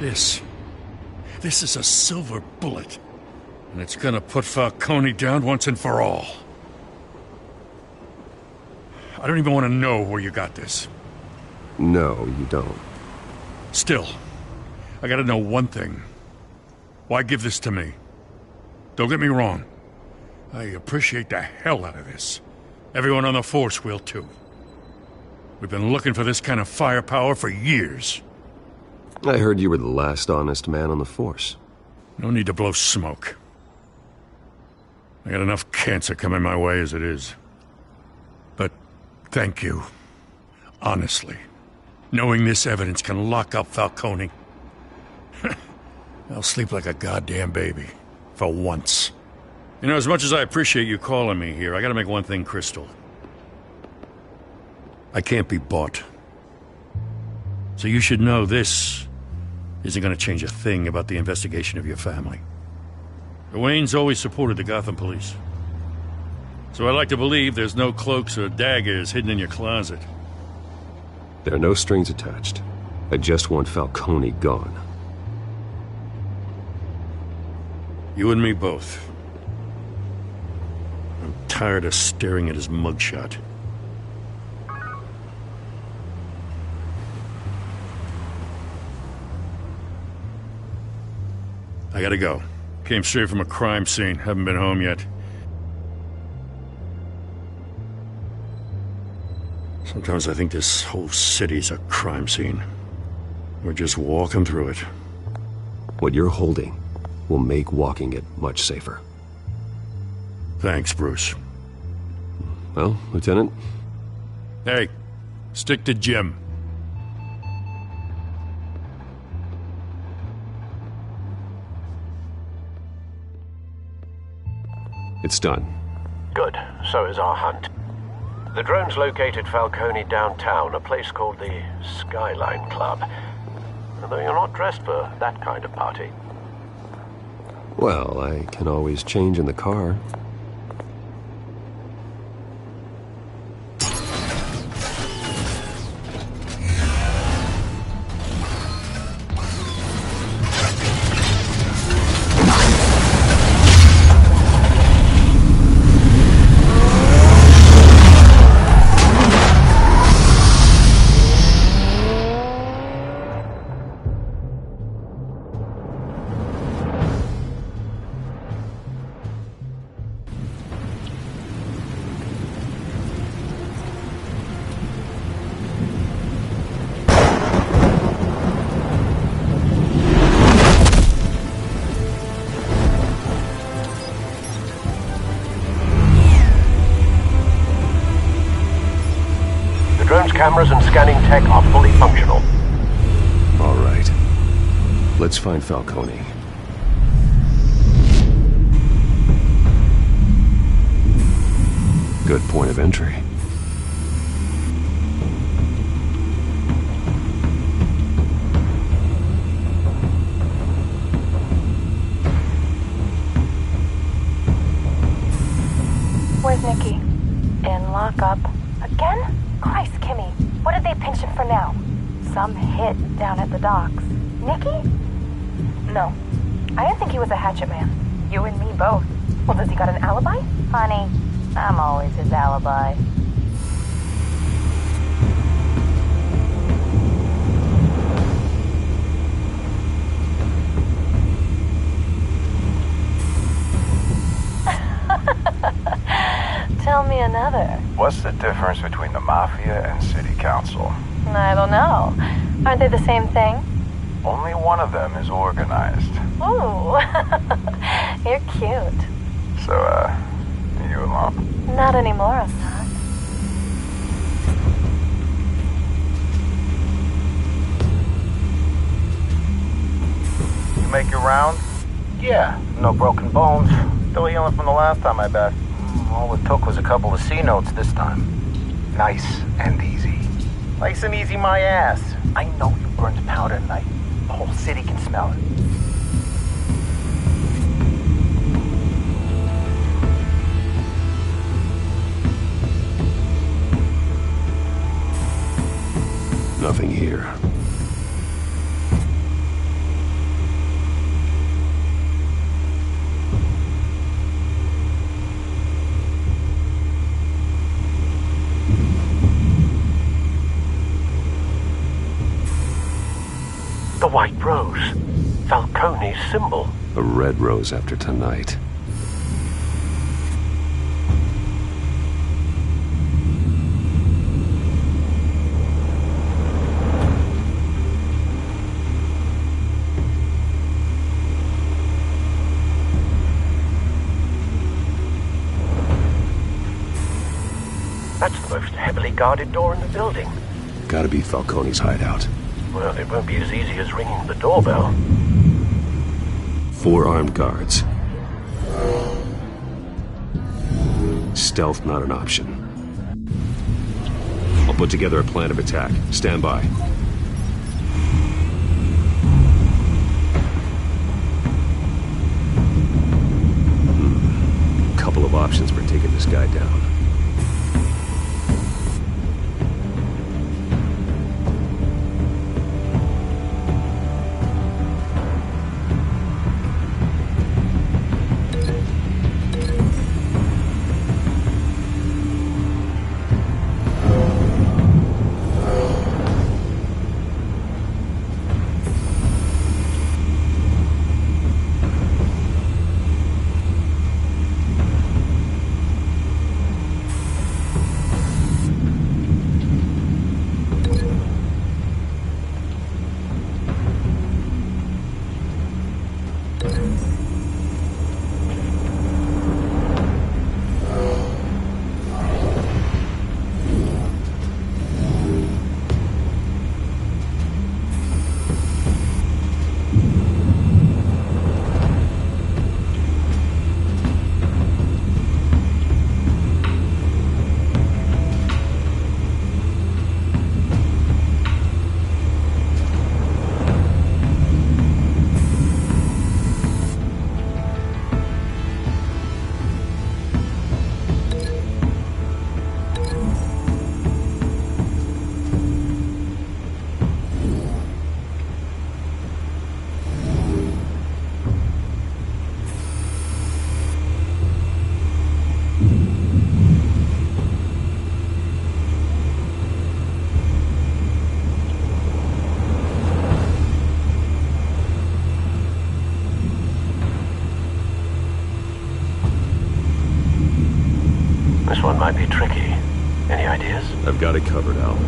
S10: This is a silver bullet. And it's gonna put Falcone down once and for all. I don't even want to know where you got this.
S3: No, you don't.
S10: Still, I gotta know one thing. Why give this to me? Don't get me wrong. I appreciate the hell out of this. Everyone on the force will too. We've been looking for this kind of firepower for years.
S3: I heard you were the last honest man on the force.
S10: No need to blow smoke. I got enough cancer coming my way as it is. But thank you. Honestly. Knowing this evidence can lock up Falcone. I'll sleep like a goddamn baby. For once. You know, as much as I appreciate you calling me here, I gotta make one thing crystal. I can't be bought. So you should know this isn't gonna change a thing about the investigation of your family. The Waynes always supported the Gotham police. So I like to believe there's no cloaks or daggers hidden in your closet.
S3: There are no strings attached. I just want Falcone gone.
S10: You and me both. I'm tired of staring at his mugshot. I gotta go. Came straight from a crime scene. Haven't been home yet. Sometimes I think this whole city's a crime scene. We're just walking through it.
S3: What you're holding will make walking it much safer.
S10: Thanks, Bruce.
S3: Well, Lieutenant?
S10: Hey, stick to Jim.
S3: It's done.
S9: Good. So is our hunt. The drones located Falcone downtown, a place called the Skyline Club. Although you're not dressed for that kind of party.
S3: Well, I can always change in the car.
S9: cameras and scanning tech are fully functional.
S3: All right. Let's find Falcone. Good point of entry.
S16: Where's Nikki? In lockup. Again? Christ, Kimmy. What did they pinch him for now? Some hit down at the docks. Nikki? No. I didn't think he was a hatchet man. You and me both. Well, does he got an alibi? Honey, I'm always his alibi. Tell me another.
S17: What's the difference between the Mafia and City Council?
S16: I don't know. Aren't they the same thing?
S17: Only one of them is organized.
S16: Ooh. You're cute.
S17: So, you alone?
S16: Not anymore, I'm not.
S17: You make your rounds? Yeah, no broken bones. Still healing from the last time, I bet. All it took was a couple of C notes this time. Nice and easy. Nice and easy, my ass. I know you burned powder tonight. The whole city can smell it.
S3: Nothing here.
S9: The white rose. Falcone's symbol.
S3: A red rose after tonight.
S9: That's the most heavily guarded door in the building.
S3: Gotta be Falcone's hideout.
S9: Well, it won't be as easy as ringing the doorbell.
S3: 4 armed guards. Stealth not an option. I'll put together a plan of attack. Stand by. Couple of options for taking this guy down.
S9: This one might be tricky. Any ideas?
S3: I've got it covered, Al.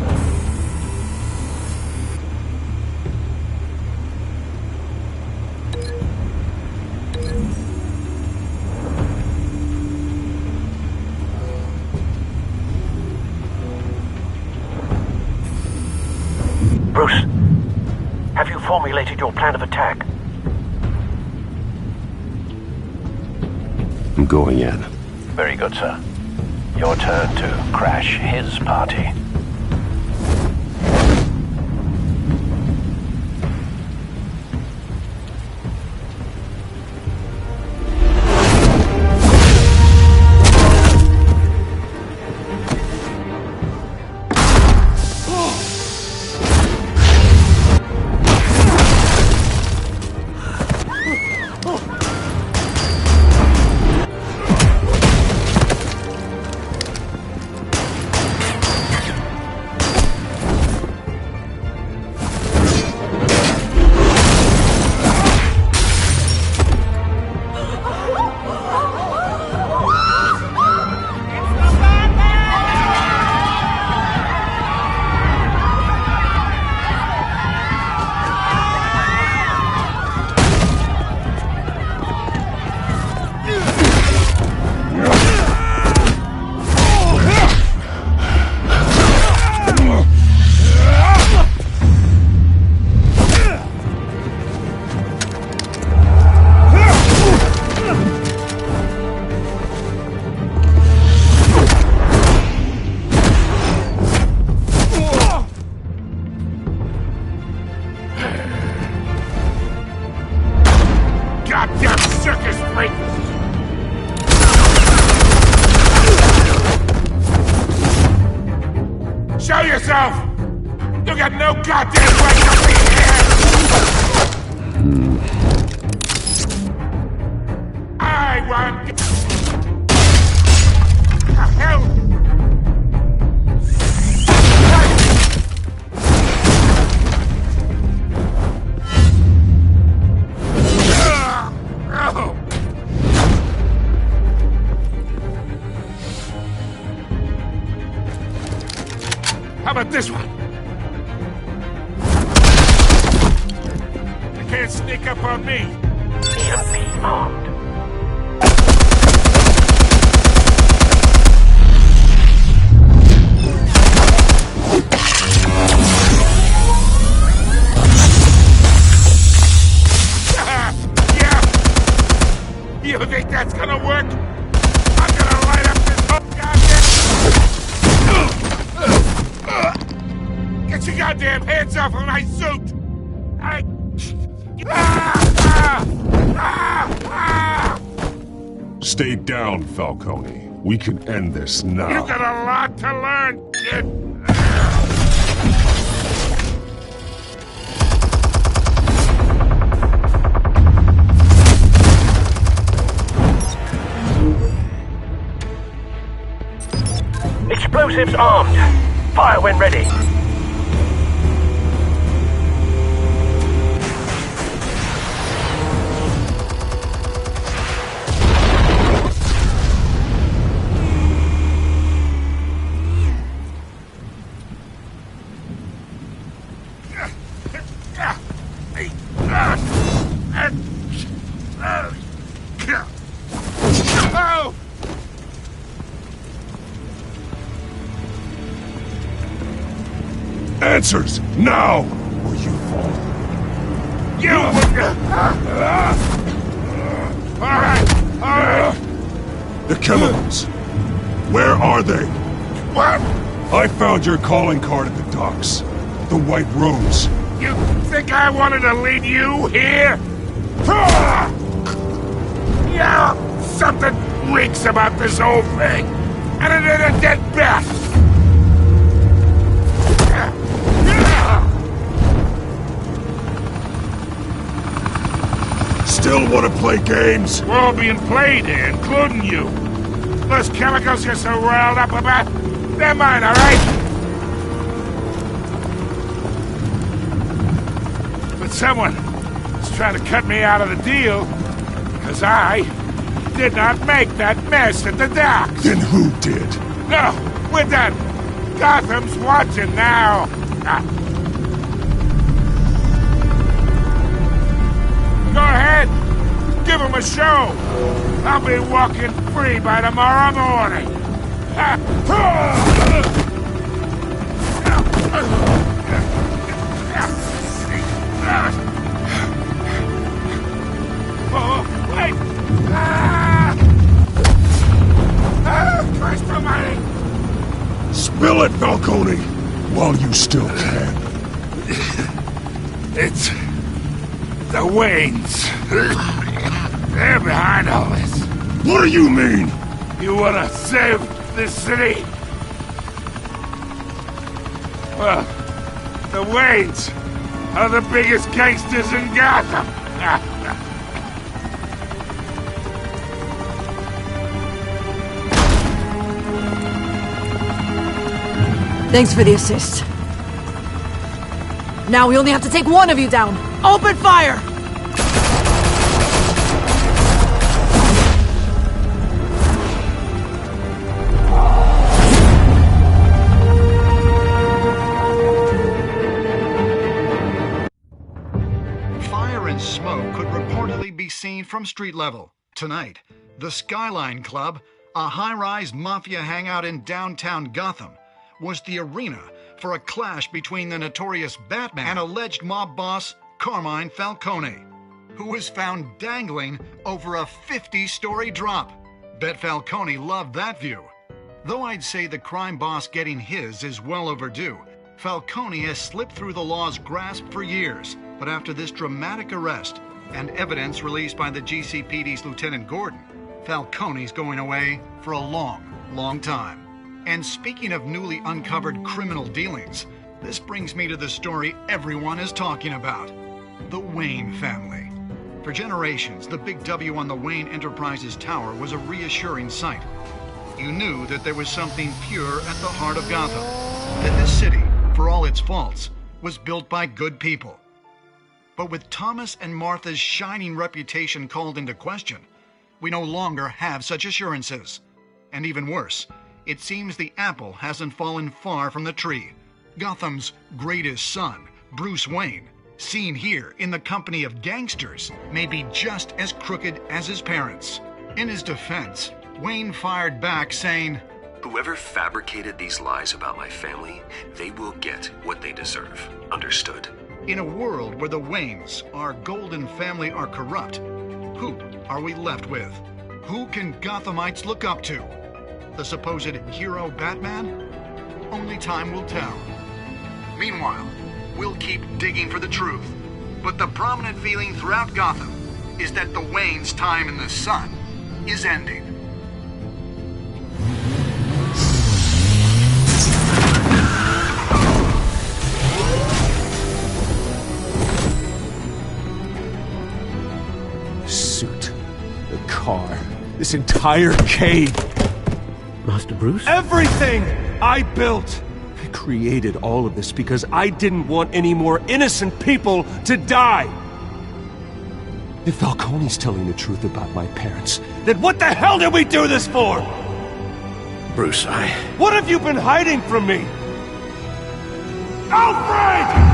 S9: formulated your plan of attack?
S11: I'm going in.
S9: Very good, sir. Your turn to crash his party.
S15: Goddamn circus freak! Show yourself! You got no goddamn right to be here! I want... The hell? How about this one? They can't sneak up on me.
S9: EMP armed.
S15: Yeah! You think that's gonna work? I'm gonna light up this whole goddamn... Get your goddamn hands off of my suit!
S14: Stay down, Falcone. We can end this now.
S15: You got a lot to learn, kid!
S9: Explosives armed. Fire when ready.
S15: Oh!
S14: Answers, now! Or you fall.
S15: You! Alright!
S14: The chemicals. Where are they?
S15: What?
S14: I found your calling card at the docks. The White Rose.
S15: You think I wanted to lead you here? Yeah, something reeks about this whole thing. And it ain't a dead bat.
S14: Still want to play games?
S15: We're all being played here, including you. Those chemicals you're so riled up about, they're mine, all right? But someone is trying to cut me out of the deal because I did not make that mess at the docks.
S14: Then who did?
S15: No, we're done. Gotham's watching now. Go ahead. Give him a show. I'll be walking free by tomorrow morning.
S14: Spill it, Falcone, while you still can.
S15: It's the Waynes. They're behind all this.
S14: What do you mean?
S15: You want to save this city? Well, the Waynes are the biggest gangsters in Gotham.
S7: Thanks for the assist. Now we only have to take one of you down. Open fire!
S18: Fire and smoke could reportedly be seen from street level. Tonight, the Skyline Club, a high-rise mafia hangout in downtown Gotham, was the arena for a clash between the notorious Batman and alleged mob boss Carmine Falcone, who was found dangling over a 50-story drop. Bet Falcone loved that view. Though I'd say the crime boss getting his is well overdue, Falcone has slipped through the law's grasp for years. But after this dramatic arrest and evidence released by the GCPD's Lieutenant Gordon, Falcone's going away for a long, long time. And speaking of newly uncovered criminal dealings, this brings me to the story everyone is talking about. The Wayne family. For generations, the big W on the Wayne Enterprises Tower was a reassuring sight. You knew that there was something pure at the heart of Gotham. That this city, for all its faults, was built by good people. But with Thomas and Martha's shining reputation called into question, we no longer have such assurances. And even worse, it seems the apple hasn't fallen far from the tree. Gotham's greatest son, Bruce Wayne, seen here in the company of gangsters, may be just as crooked as his parents. In his defense, Wayne fired back saying,
S3: "Whoever fabricated these lies about my family, they will get what they deserve. Understood?"
S18: In a world where the Waynes, our golden family, are corrupt, who are we left with? Who can Gothamites look up to? The supposed hero Batman? Only time will tell. Meanwhile, we'll keep digging for the truth. But the prominent feeling throughout Gotham is that the Waynes' time in the sun is ending.
S1: Suit, the car, this entire cave.
S11: Master Bruce?
S1: Everything I built! I created all of this because I didn't want any more innocent people to die! If Falcone's telling the truth about my parents, then what the hell did we do this for?
S11: Bruce,
S1: What have you been hiding from me? Alfred!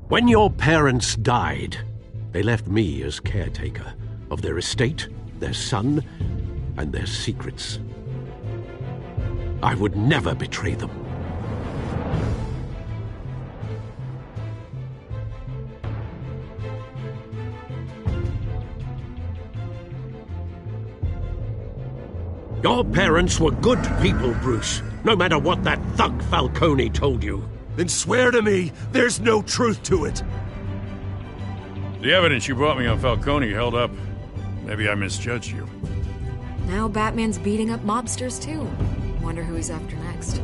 S11: When your parents died, they left me as caretaker of their estate, their son, and their secrets. I would never betray them. Your parents were good people, Bruce, no matter what that thug Falcone told you.
S1: Then swear to me there's no truth to it.
S10: The evidence you brought me on Falcone held up. Maybe I misjudged you.
S5: Now Batman's beating up mobsters, too. Wonder who he's after next.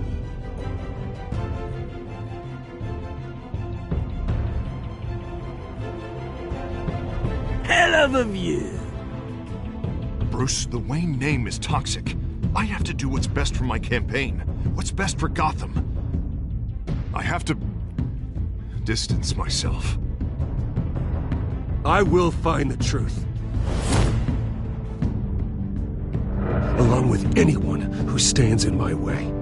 S1: Hell of a view.
S6: Bruce, the Wayne name is toxic. I have to do what's best for my campaign. What's best for Gotham. I have to distance myself.
S1: I will find the truth. Along with anyone who stands in my way.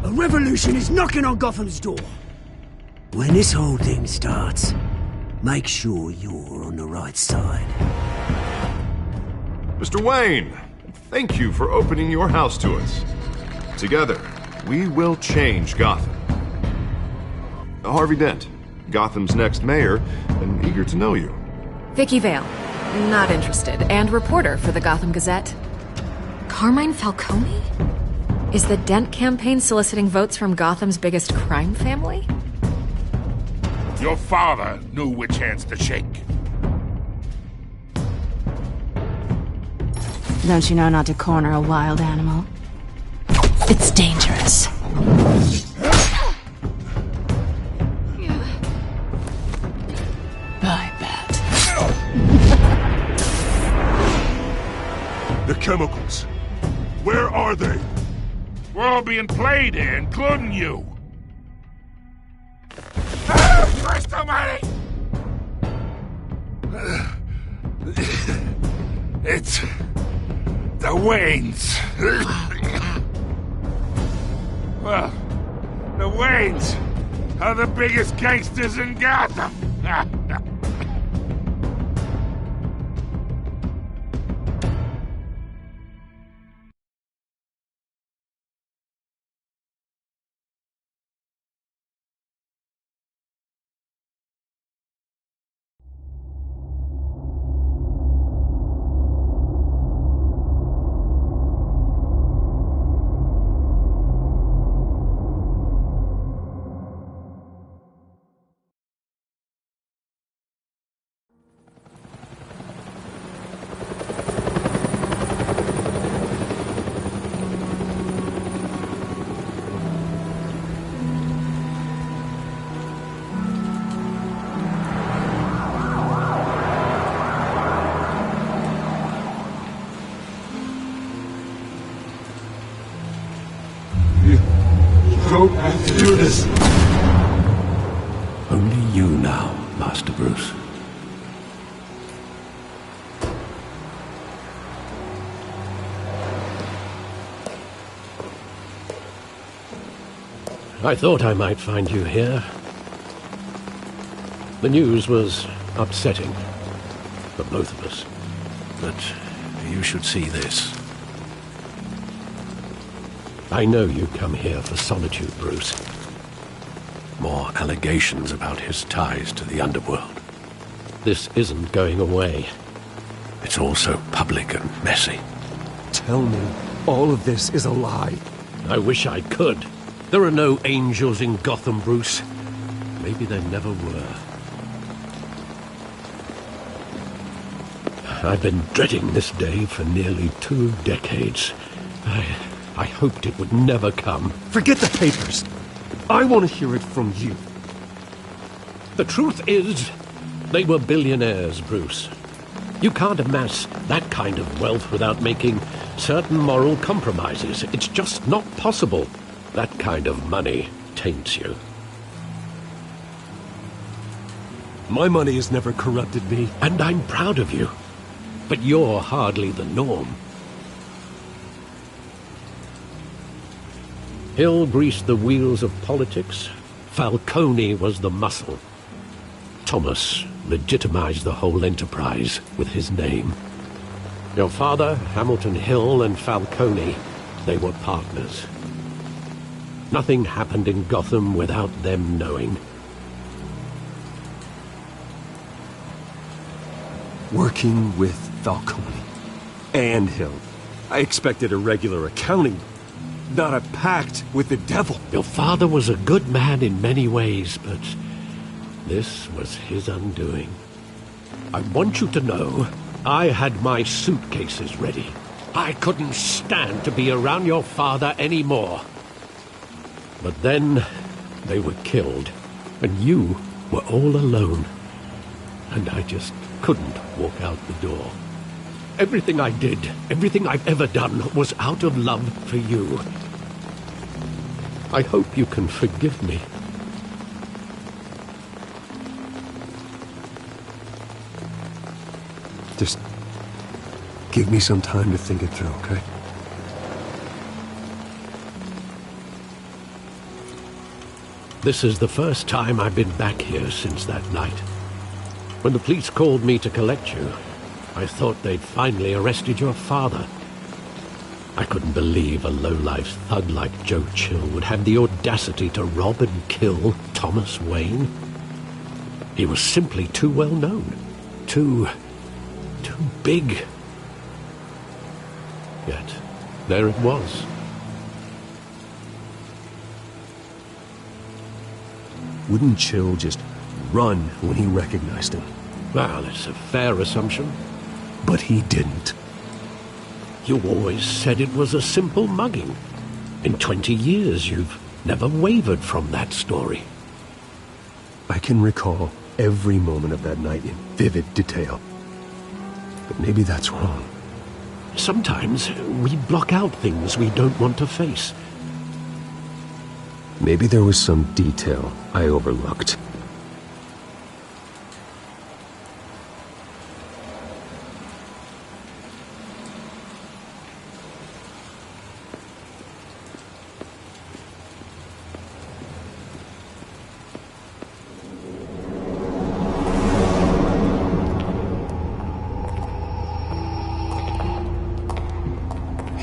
S4: A revolution is knocking on Gotham's door. When this whole thing starts, make sure you're on the right side.
S6: Mr. Wayne, thank you for opening your house to us. Together, we will change Gotham. Harvey Dent, Gotham's next mayor, and eager to know you.
S5: Vicky Vale, not interested, and reporter for the Gotham Gazette. Carmine Falcone? Is the Dent campaign soliciting votes from Gotham's biggest crime family?
S19: Your father knew which hands to shake.
S13: Don't you know not to corner a wild animal? It's dangerous. I bet.
S14: The chemicals. Where are they?
S19: We're all being played here, including you. Christ almighty! It's the Waynes. Well, the Waynes are the biggest gangsters in Gotham.
S14: Don't have to do this.
S11: Only you now, Master Bruce. I thought I might find you here. The news was upsetting for both of us. But you should see this. I know you come here for solitude, Bruce. More allegations about his ties to the underworld. This isn't going away. It's all so public and messy.
S1: Tell me, all of this is a lie.
S11: I wish I could. There are no angels in Gotham, Bruce. Maybe there never were. I've been dreading this day for nearly 2 decades. I hoped it would never come.
S1: Forget the papers. I want to hear it from you.
S11: The truth is, they were billionaires, Bruce. You can't amass that kind of wealth without making certain moral compromises. It's just not possible. That kind of money taints you.
S1: My money has never corrupted me.
S11: And I'm proud of you. But you're hardly the norm. Hill greased the wheels of politics. Falcone was the muscle. Thomas legitimized the whole enterprise with his name. Your father, Hamilton Hill, and Falcone, they were partners. Nothing happened in Gotham without them knowing.
S1: Working with Falcone and Hill. I expected a regular accounting, not a pact with the devil.
S11: Your father was a good man in many ways, but this was his undoing. I want you to know, I had my suitcases ready. I couldn't stand to be around your father anymore. But then, they were killed, and you were all alone. And I just couldn't walk out the door. Everything I did, everything I've ever done, was out of love for you. I hope you can forgive me.
S1: Just give me some time to think it through, okay?
S11: This is the first time I've been back here since that night. When the police called me to collect you, I thought they'd finally arrested your father. I couldn't believe a low-life thug like Joe Chill would have the audacity to rob and kill Thomas Wayne. He was simply too well known. Too big. Yet, there it was.
S1: Wouldn't Chill just run when he recognized him?
S11: Well, it's a fair assumption.
S1: But he didn't.
S11: You always said it was a simple mugging. In 20 years, you've never wavered from that story.
S1: I can recall every moment of that night in vivid detail. But maybe that's wrong.
S11: Sometimes we block out things we don't want to face.
S1: Maybe there was some detail I overlooked.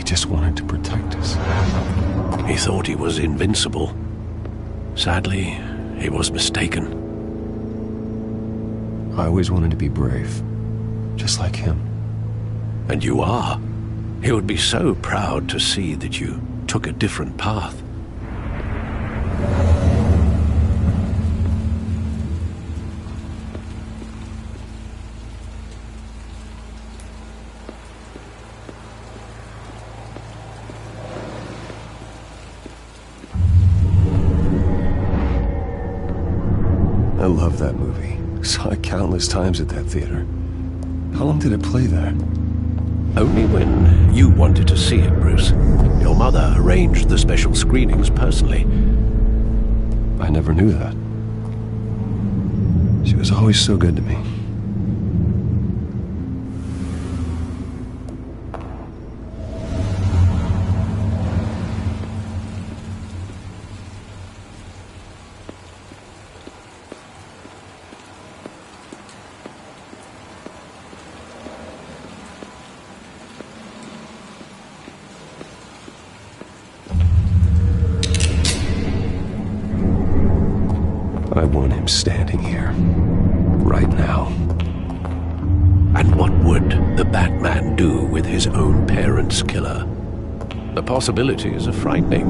S1: Just wanted to protect us.
S11: He thought he was invincible. Sadly, he was mistaken.
S1: I always wanted to be brave, just like him.
S11: And you are. He would be so proud to see that you took a different path.
S1: I love that movie. Saw it countless times at that theater. How long did it play there?
S11: Only when you wanted to see it, Bruce. Your mother arranged the special screenings personally.
S1: I never knew that. She was always so good to me. I want him standing here, right now.
S11: And what would the Batman do with his own parents' killer? The possibilities are frightening.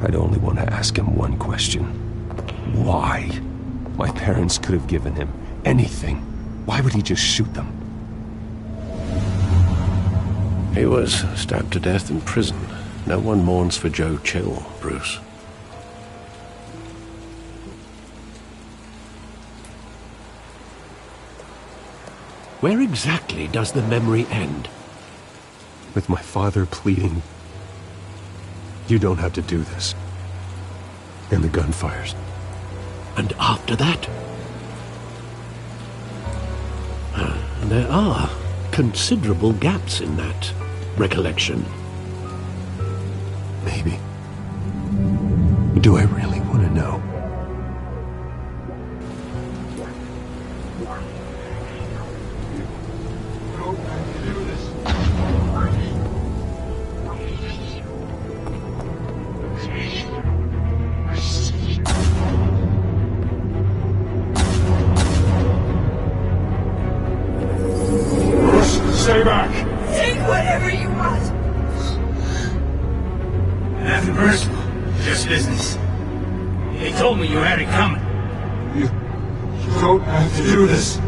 S1: I'd only want to ask him one question. Why? My parents could have given him anything. Why would he just shoot them?
S11: He was stabbed to death in prison. No one mourns for Joe Chill, Bruce. Where exactly does the memory end?
S1: With my father pleading, "You don't have to do this." And the gunfires.
S11: And after that? There are considerable gaps in that recollection.
S1: Maybe. Do I really want to know?
S19: Stay back!
S20: Take whatever you want!
S15: Nothing personal, just business. They told me you had it coming.
S19: You don't have to do this.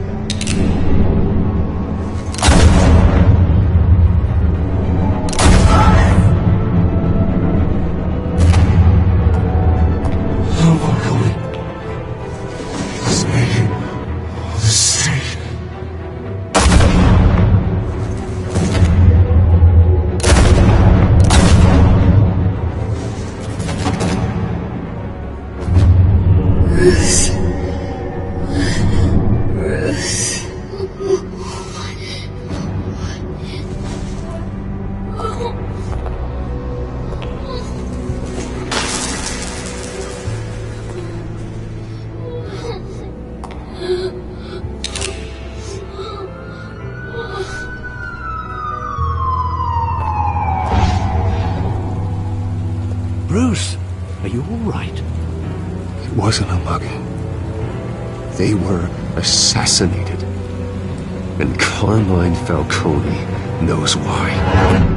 S11: Bruce, are you all right?
S1: It wasn't a mugging. They were assassinated. And Carmine Falcone knows why.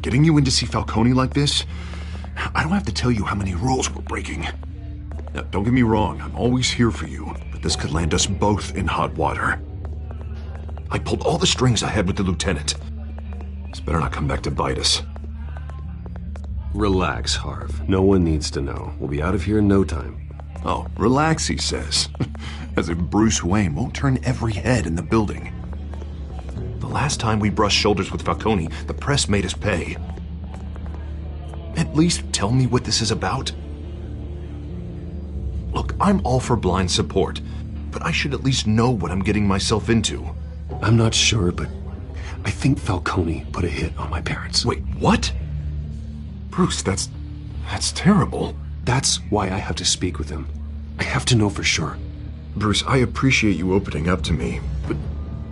S6: Getting you in to see Falcone like this? I don't have to tell you how many rules we're breaking. Now, don't get me wrong, I'm always here for you, but this could land us both in hot water. I pulled all the strings I had with the lieutenant. This better not come back to bite us.
S3: Relax, Harv. No one needs to know. We'll be out of here in no time.
S6: Oh, relax, he says. As if Bruce Wayne won't turn every head in the building. The last time we brushed shoulders with Falcone, the press made us pay. At least tell me what this is about. Look, I'm all for blind support, but I should at least know what I'm getting myself into.
S1: I'm not sure, but I think Falcone put a hit on my parents.
S6: Wait, what? Bruce, that's terrible.
S1: That's why I have to speak with him. I have to know for sure.
S6: Bruce, I appreciate you opening up to me, but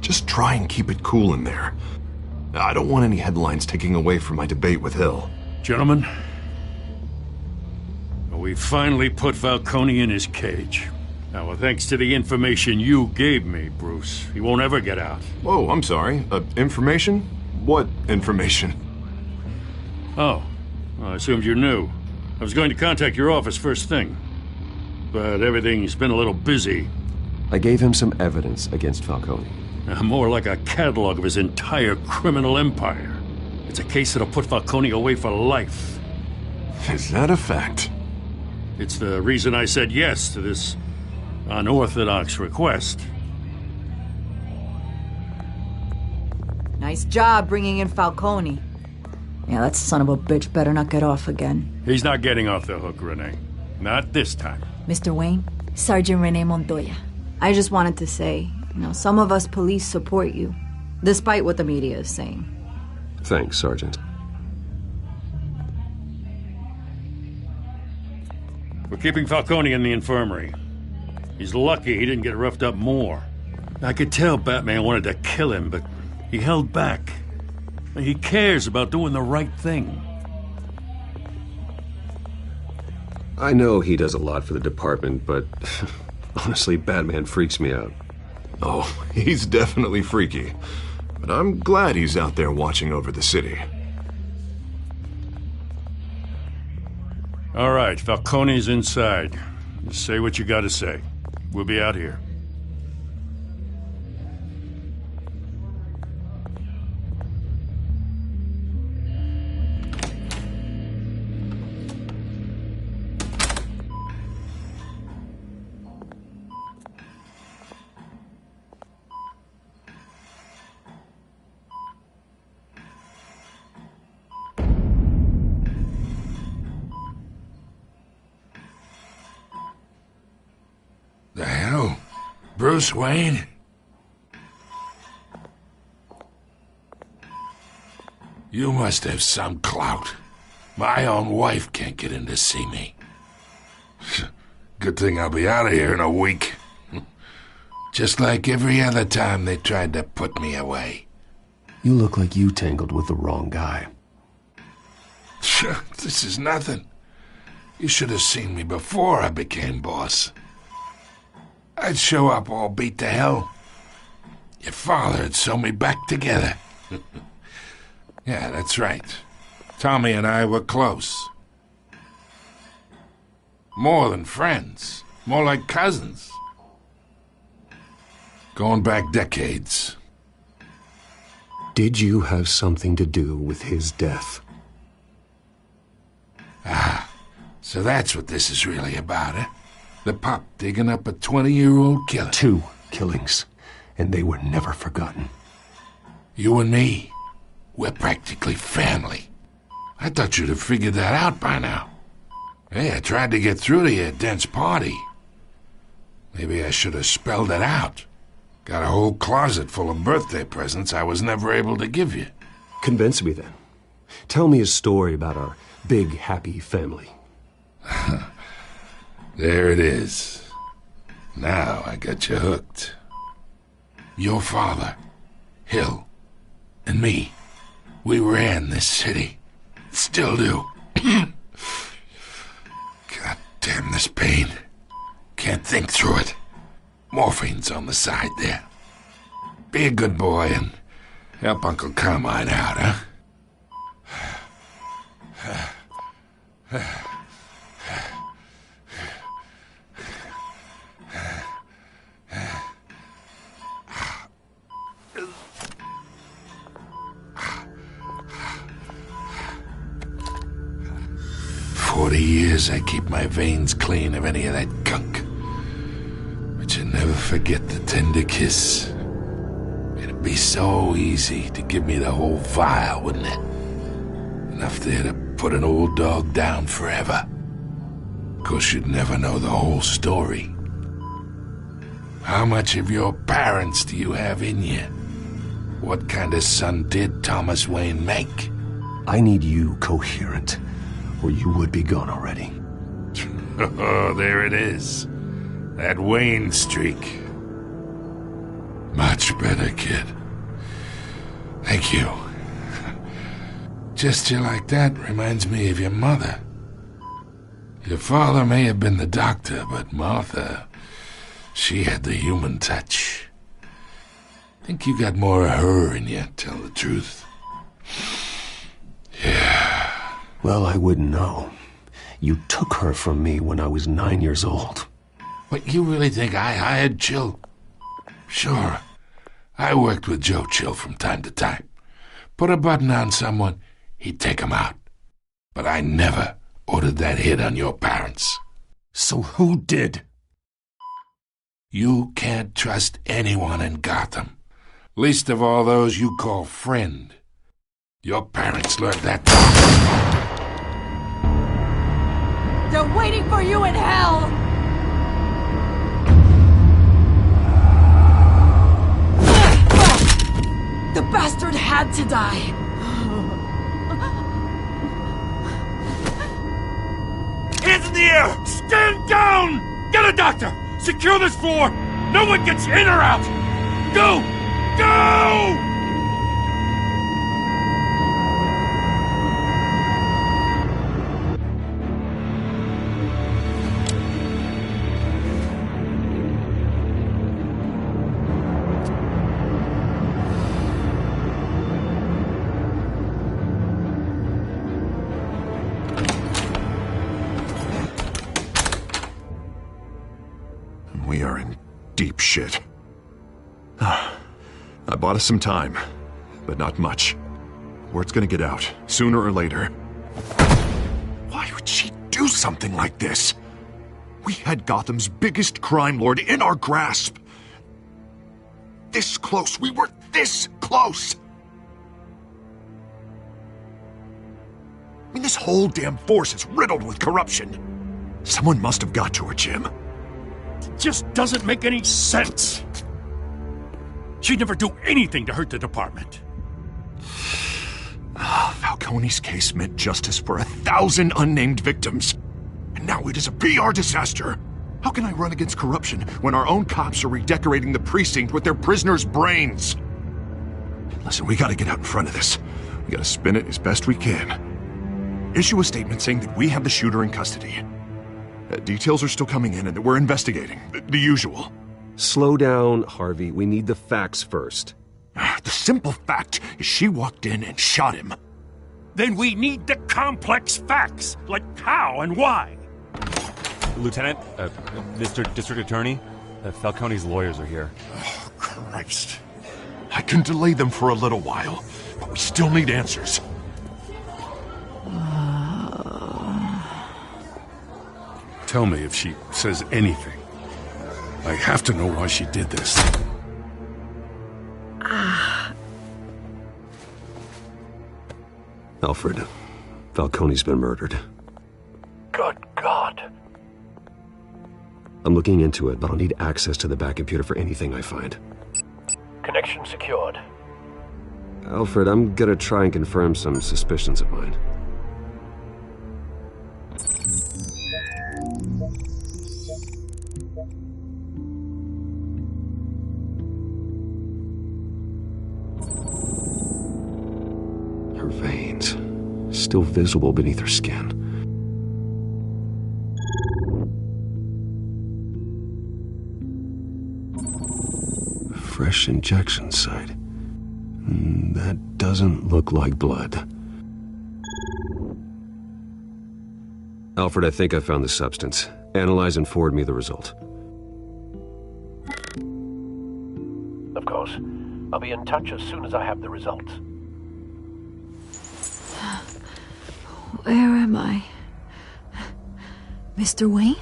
S6: just try and keep it cool in there. I don't want any headlines taking away from my debate with Hill.
S10: Gentlemen, we finally put Falcone in his cage. Now, thanks to the information you gave me, Bruce, he won't ever get out.
S6: Whoa, I'm sorry. Information? What information?
S10: Oh, well, I assumed you knew. I was going to contact your office first thing, but everything's been a little busy.
S3: I gave him some evidence against Falcone.
S10: More like a catalog of his entire criminal empire. It's a case that'll put Falcone away for life.
S6: Is that a fact?
S10: It's the reason I said yes to this unorthodox request.
S7: Nice job bringing in Falcone. Yeah, that son of a bitch better not get off again.
S10: He's not getting off the hook, Renee. Not this time.
S7: Mr. Wayne, Sergeant Renee Montoya. I just wanted to say, some of us police support you, despite what the media is saying.
S3: Thanks, Sergeant.
S10: We're keeping Falcone in the infirmary. He's lucky he didn't get roughed up more. I could tell Batman wanted to kill him, but he held back. He cares about doing the right thing.
S3: I know he does a lot for the department, but honestly, Batman freaks me out.
S6: Oh, he's definitely freaky. But I'm glad he's out there watching over the city.
S10: All right, Falcone's inside. Just say what you gotta say. We'll be out here.
S19: The hell? Bruce Wayne? You must have some clout. My own wife can't get in to see me. Good thing I'll be out of here in a week. Just like every other time they tried to put me away.
S11: You look like you tangled with the wrong guy.
S19: This is nothing. You should have seen me before I became boss. I'd show up all beat to hell. Your father'd sew me back together. Yeah, that's right. Tommy and I were close. More than friends. More like cousins. Going back decades.
S11: Did you have something to do with his death?
S19: Ah, so that's what this is really about, eh? The pup digging up a 20-year-old killer.
S11: 2 killings, and they were never forgotten.
S19: You and me, we're practically family. I thought you'd have figured that out by now. Hey, I tried to get through to you at Dent's party. Maybe I should have spelled it out. Got a whole closet full of birthday presents I was never able to give you.
S11: Convince me then. Tell me a story about our big, happy family.
S19: There it is. Now I got you hooked. Your father, Hill, and me, we ran this city. Still do. God damn this pain. Can't think through it. Morphine's on the side there. Be a good boy and help Uncle Carmine out, huh? 40 years I keep my veins clean of any of that gunk. But you never forget the tender kiss. It'd be so easy to give me the whole vial, wouldn't it? Enough there to put an old dog down forever. Of course, you'd never know the whole story. How much of your parents do you have in you? What kind of son did Thomas Wayne make?
S11: I need you coherent, or you would be gone already.
S19: Oh, there it is. That Wayne streak. Much better, kid. Thank you. Gesture like that reminds me of your mother. Your father may have been the doctor, but Martha, she had the human touch. Think you got more of her in you, tell the truth. Yeah.
S11: Well, I wouldn't know. You took her from me when I was 9 years old.
S19: What, you really think I hired Chill? Sure. I worked with Joe Chill from time to time. Put a button on someone, he'd take 'em out. But I never ordered that hit on your parents.
S11: So who did?
S19: You can't trust anyone in Gotham. Least of all those you call friend. Your parents learned that.
S12: They're waiting for you in hell! The bastard had to die.
S10: Hands in the air! Stand down! Get a doctor! Secure this floor! No one gets in or out! Go! Go!
S6: We are in deep shit. I bought us some time, but not much. Word's gonna get out, sooner or later. Why would she do something like this? We had Gotham's biggest crime lord in our grasp. This close. We were this close. I mean, this whole damn force is riddled with corruption. Someone must have got to her, Jim.
S10: It just doesn't make any sense. She'd never do anything to hurt the department.
S6: Falcone's case meant justice for 1,000 unnamed victims. And now it is a PR disaster. How can I run against corruption when our own cops are redecorating the precinct with their prisoners' brains? Listen, we gotta get out in front of this. We gotta spin it as best we can. Issue a statement saying that we have the shooter in custody. Details are still coming in and that we're investigating. The usual.
S3: Slow down, Harvey. We need the facts first.
S6: The simple fact is she walked in and shot him.
S10: Then we need the complex facts, like how and why.
S21: Lieutenant, Mr. District Attorney, Falcone's lawyers are here.
S6: Oh, Christ. I can delay them for a little while, but we still need answers.
S19: Tell me if she says anything. I have to know why she did this.
S3: Alfred, Falcone's been murdered.
S9: Good God.
S3: I'm looking into it, but I'll need access to the back computer for anything I find.
S9: Connection secured.
S3: Alfred, I'm gonna try and confirm some suspicions of mine. Her veins, still visible beneath her skin. Fresh injection site. That doesn't look like blood. Alfred, I think I found the substance. Analyze and forward me the result.
S9: Of course. I'll be in touch as soon as I have the results.
S7: Where am I? Mr. Wayne?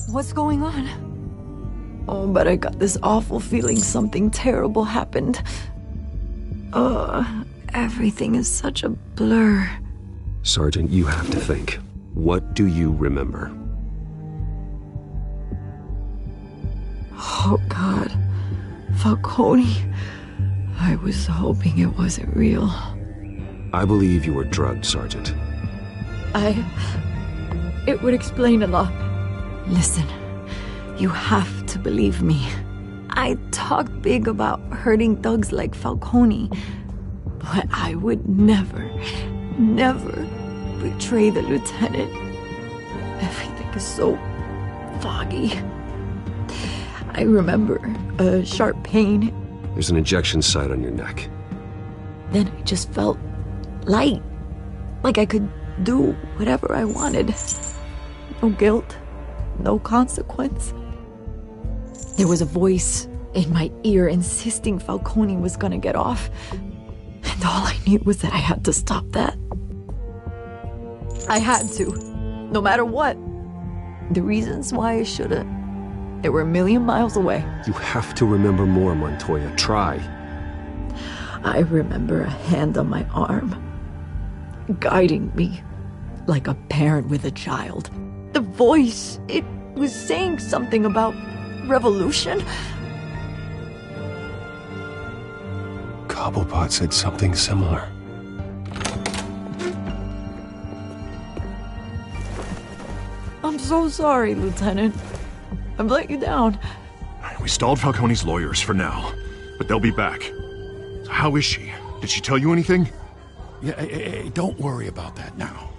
S7: What's going on? Oh, but I got this awful feeling something terrible happened. Everything is such a blur.
S3: Sergeant, you have to think. What do you remember?
S7: Oh, God. Falcone. I was hoping it wasn't real.
S3: I believe you were drugged, Sergeant.
S7: It would explain a lot. Listen, you have to believe me. I talked big about hurting thugs like Falcone, but I would never betray the lieutenant. Everything is so foggy. I remember a sharp pain.
S3: There's an injection site on your neck.
S7: Then I just felt light, like I could do whatever I wanted. No guilt, no consequence. There was a voice in my ear insisting Falcone was gonna get off. And all I knew was that I had to stop that. I had to, no matter what. The reasons why I shouldn't,
S8: They were a million miles away.
S3: You have to remember more, Montoya. Try.
S8: I remember a hand on my arm, guiding me like a parent with a child. The voice, it was saying something about revolution.
S14: Cobblepot said something similar.
S8: I'm so sorry, Lieutenant. I've let you down.
S6: We stalled Falcone's lawyers for now, but they'll be back. So how is she? Did she tell you anything?
S11: Yeah, hey, don't worry about that now.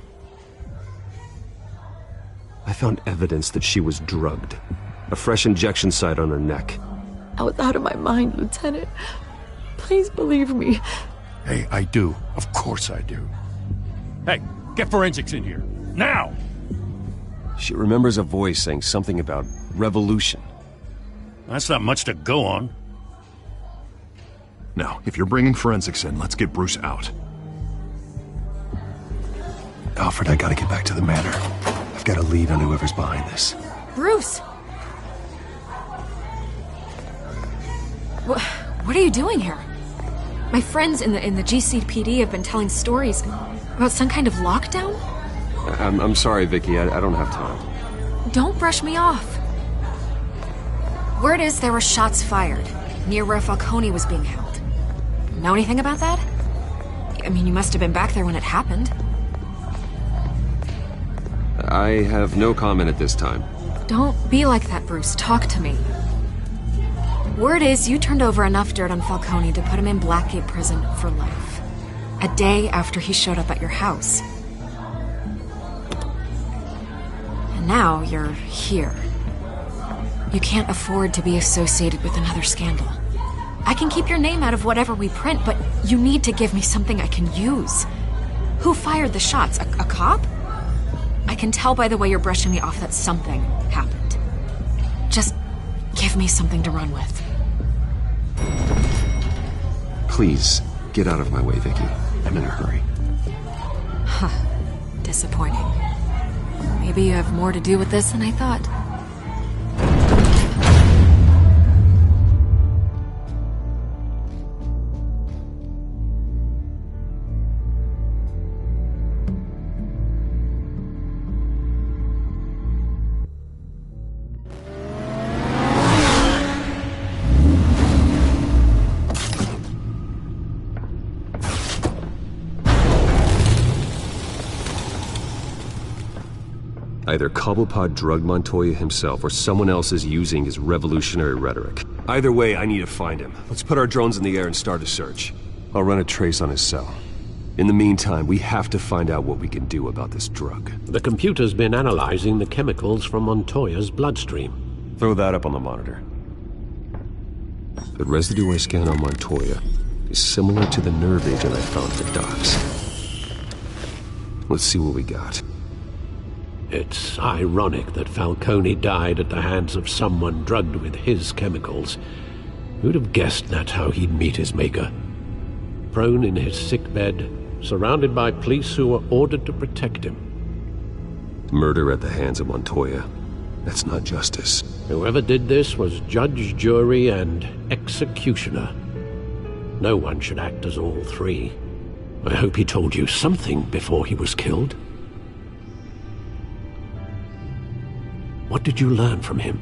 S3: I found evidence that she was drugged. A fresh injection site on her neck.
S8: I was out of my mind, Lieutenant. Please believe me.
S11: Hey, I do. Of course I do.
S10: Hey, get forensics in here. Now!
S3: She remembers a voice saying something about revolution.
S10: That's not much to go on.
S6: Now, if you're bringing forensics in, let's get Bruce out.
S14: Alfred, I gotta get back to the manor. I've got a lead on whoever's behind this.
S5: Bruce! What are you doing here? My friends in the GCPD have been telling stories about some kind of lockdown?
S3: I'm sorry, Vicky. I don't have time.
S5: Don't brush me off. Word is there were shots fired near where Falcone was being held. Know anything about that? I mean, you must have been back there when it happened.
S3: I have no comment at this time.
S5: Don't be like that, Bruce. Talk to me. Word is you turned over enough dirt on Falcone to put him in Blackgate Prison for life. A day after he showed up at your house. And now you're here. You can't afford to be associated with another scandal. I can keep your name out of whatever we print, but you need to give me something I can use. Who fired the shots? A cop? I can tell by the way you're brushing me off that something happened. Just give me something to run with.
S3: Please, get out of my way, Vicky. I'm in a hurry.
S5: Huh. Disappointing. Maybe you have more to do with this than I thought.
S3: Either Cobblepot drugged Montoya himself, or someone else is using his revolutionary rhetoric. Either way, I need to find him. Let's put our drones in the air and start a search. I'll run a trace on his cell. In the meantime, we have to find out what we can do about this drug.
S11: The computer's been analyzing the chemicals from Montoya's bloodstream.
S3: Throw that up on the monitor. The residue I scanned on Montoya is similar to the nerve agent I found at the docks. Let's see what we got.
S11: It's ironic that Falcone died at the hands of someone drugged with his chemicals. Who'd have guessed that's how he'd meet his maker? Prone in his sickbed, surrounded by police who were ordered to protect him.
S3: Murder at the hands of Montoya. That's not justice.
S11: Whoever did this was judge, jury, and executioner. No one should act as all three. I hope he told you something before he was killed. What did you learn from him?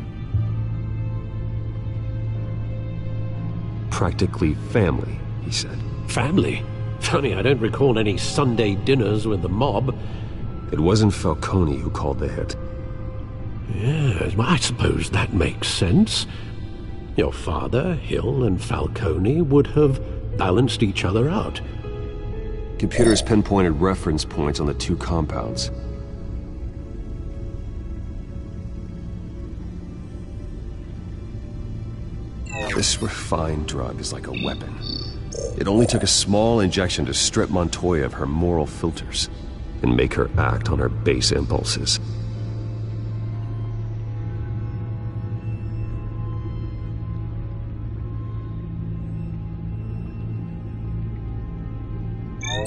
S3: Practically family, he said.
S11: Family? Funny, I don't recall any Sunday dinners with the mob.
S3: It wasn't Falcone who called the hit.
S11: Yes, well, I suppose that makes sense. Your father, Hill, and Falcone would have balanced each other out.
S3: Computers pinpointed reference points on the two compounds. This refined drug is like a weapon. It only took a small injection to strip Montoya of her moral filters and make her act on her base impulses.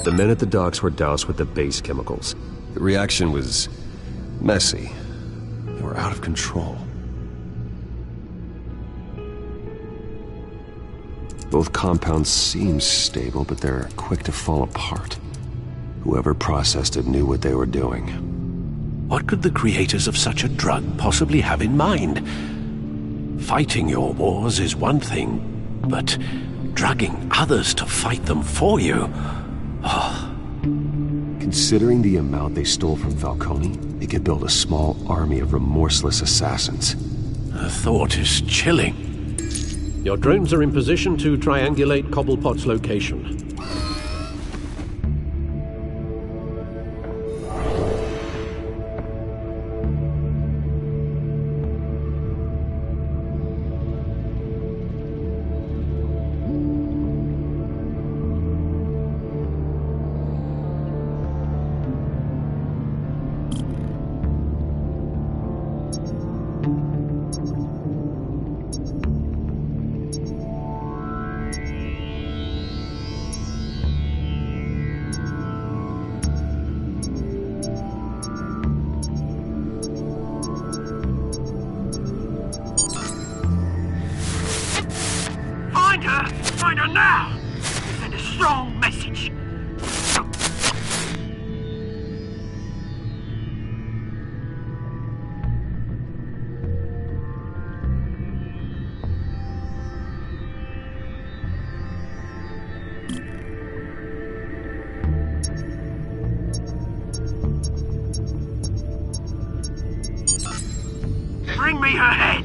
S3: The men at the docks were doused with the base chemicals. The reaction was messy. They were out of control. Both compounds seem stable, but they're quick to fall apart. Whoever processed it knew what they were doing.
S11: What could the creators of such a drug possibly have in mind? Fighting your wars is one thing, but drugging others to fight them for you? Oh.
S3: Considering the amount they stole from Falcone, they could build a small army of remorseless assassins.
S11: The thought is chilling. Your drones are in position to triangulate Cobblepot's location.
S2: Find her now! Send a strong message. Bring me her head!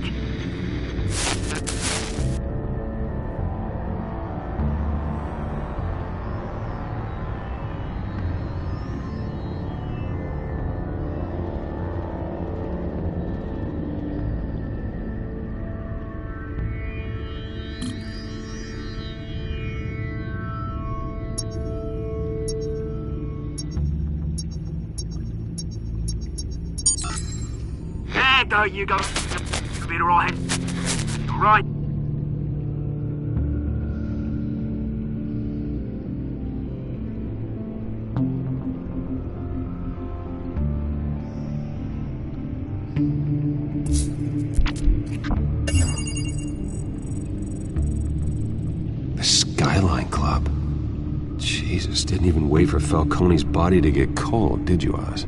S2: There you go. You'll be alright. Alright.
S3: The Skyline Club. Jesus, didn't even wait for Falcone's body to get cold, did you, Oz?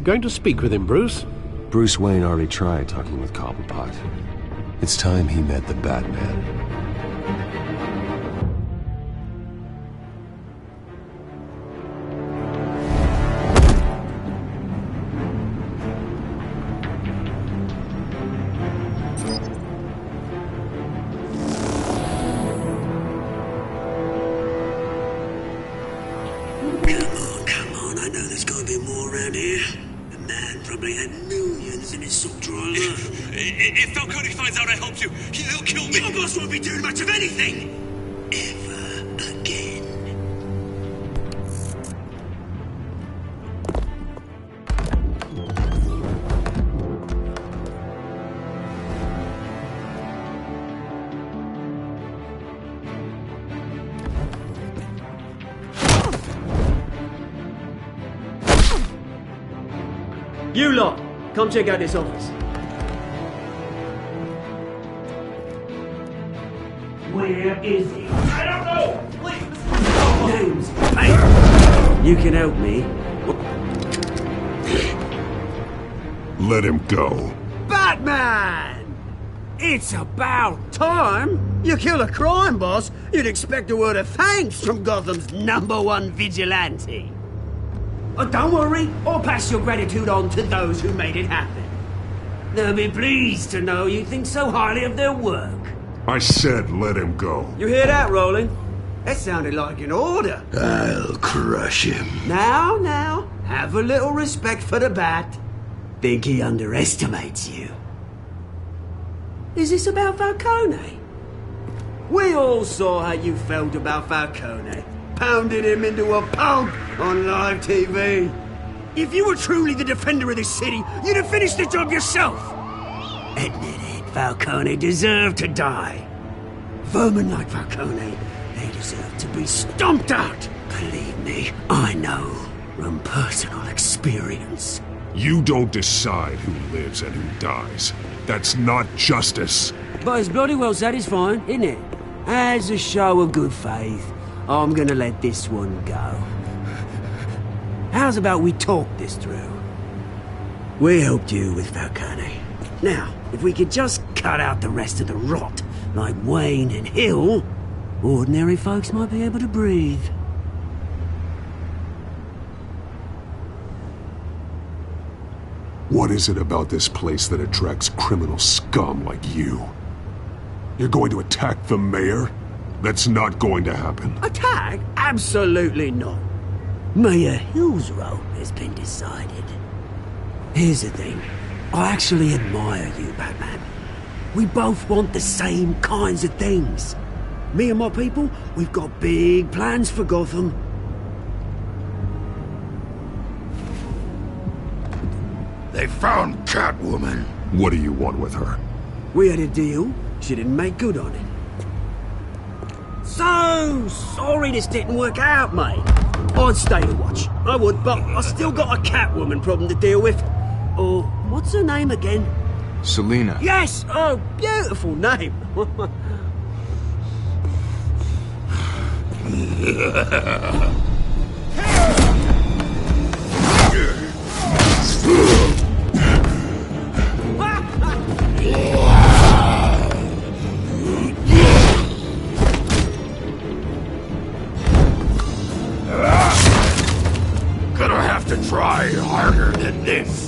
S11: Going to speak with him, Bruce?
S3: Bruce Wayne already tried talking with Cobblepot. It's time he met the Batman.
S4: Come on, I know there's gotta be more around here. The man probably had millions in his sock drawer alone.
S1: If Falcone finds out I helped you, he'll kill me.
S4: Your boss won't be doing much of anything! Ever again. You lot, come check out this office. Where is he?
S2: I don't know! Please!
S4: James, hey! You can help me.
S14: Let him go.
S4: Batman! It's about time! You kill a crime boss, you'd expect a word of thanks from Gotham's #1 vigilante. But don't worry, I'll pass your gratitude on to those who made it happen. They'll be pleased to know you think so highly of their work.
S14: I said let him go.
S4: You hear that, Roland? That sounded like an order.
S11: I'll crush him.
S4: Now, have a little respect for the Bat. Think he underestimates you. Is this about Falcone? We all saw how you felt about Falcone. Pounded him into a pulp on live TV. If you were truly the defender of this city, you'd have finished the job yourself. Admit it, Falcone deserved to die. Vermin like Falcone, they deserve to be stomped out. Believe me, I know from personal experience.
S14: You don't decide who lives and who dies. That's not justice.
S4: But it's bloody well satisfying, isn't it? As a show of good faith, I'm gonna let this one go. How's about we talk this through? We helped you with Falcone. Now, if we could just cut out the rest of the rot, like Wayne and Hill, ordinary folks might be able to breathe.
S14: What is it about this place that attracts criminal scum like you? You're going to attack the mayor? That's not going to happen.
S4: Attack? Absolutely not. Mayor Hill's role has been decided. Here's the thing. I actually admire you, Batman. We both want the same kinds of things. Me and my people, we've got big plans for Gotham.
S19: They found Catwoman.
S14: What do you want with her?
S4: We had a deal. She didn't make good on it. So sorry this didn't work out, mate. I'd stay to watch. I would, but I still got a Catwoman problem to deal with. Or, what's her name again?
S16: Selina.
S4: Yes! Oh, beautiful name.
S19: Gonna have to try harder than this.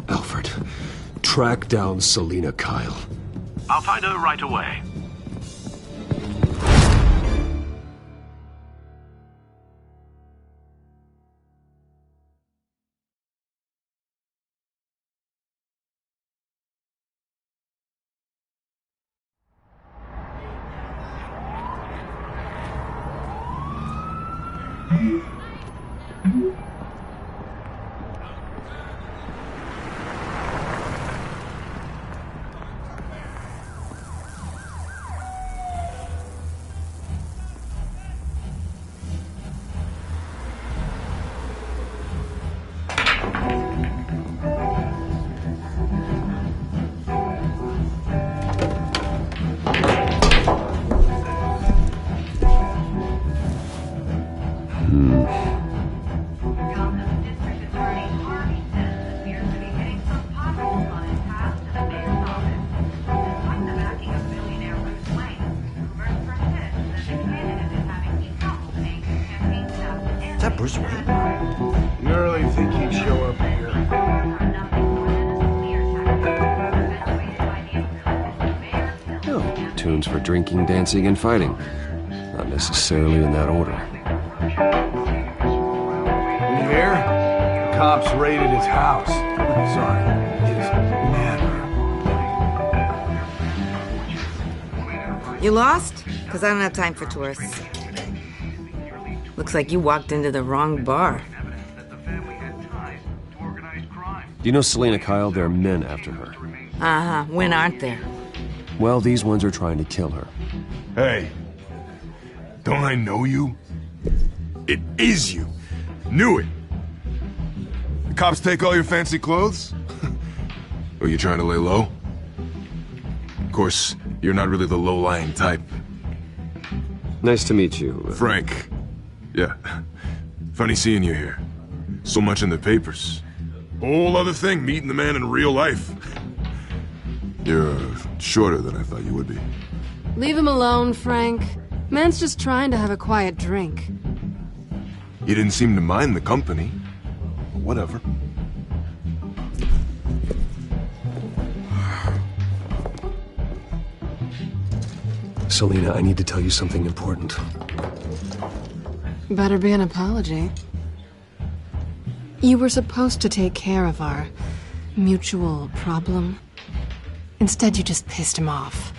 S14: Alfred, track down Selina Kyle.
S9: I'll find her right away.
S17: Is that Bruce Wayne? You really think he'd show up here?
S3: Oh, tunes for drinking, dancing, and fighting. Not necessarily in that order.
S17: You hear? The cops raided his house. Sorry, his manor.
S22: You lost? Because I don't have time for tourists. Looks like you walked into the wrong bar.
S3: Do you know Selina Kyle? There are men after her.
S22: Uh-huh. When aren't there?
S3: Well, these ones are trying to kill her.
S23: Hey, don't I know you? It is you. Knew it. The cops take all your fancy clothes? Are you trying to lay low? Of course, you're not really the low-lying type.
S3: Nice to meet you.
S23: Frank. Yeah. Funny seeing you here. So much in the papers. Whole other thing, meeting the man in real life. You're shorter than I thought you would be.
S13: Leave him alone, Frank. Man's just trying to have a quiet drink.
S23: You didn't seem to mind the company. Whatever.
S3: Selina, I need to tell you something important.
S13: Better be an apology. You were supposed to take care of our mutual problem. Instead, you just pissed him off.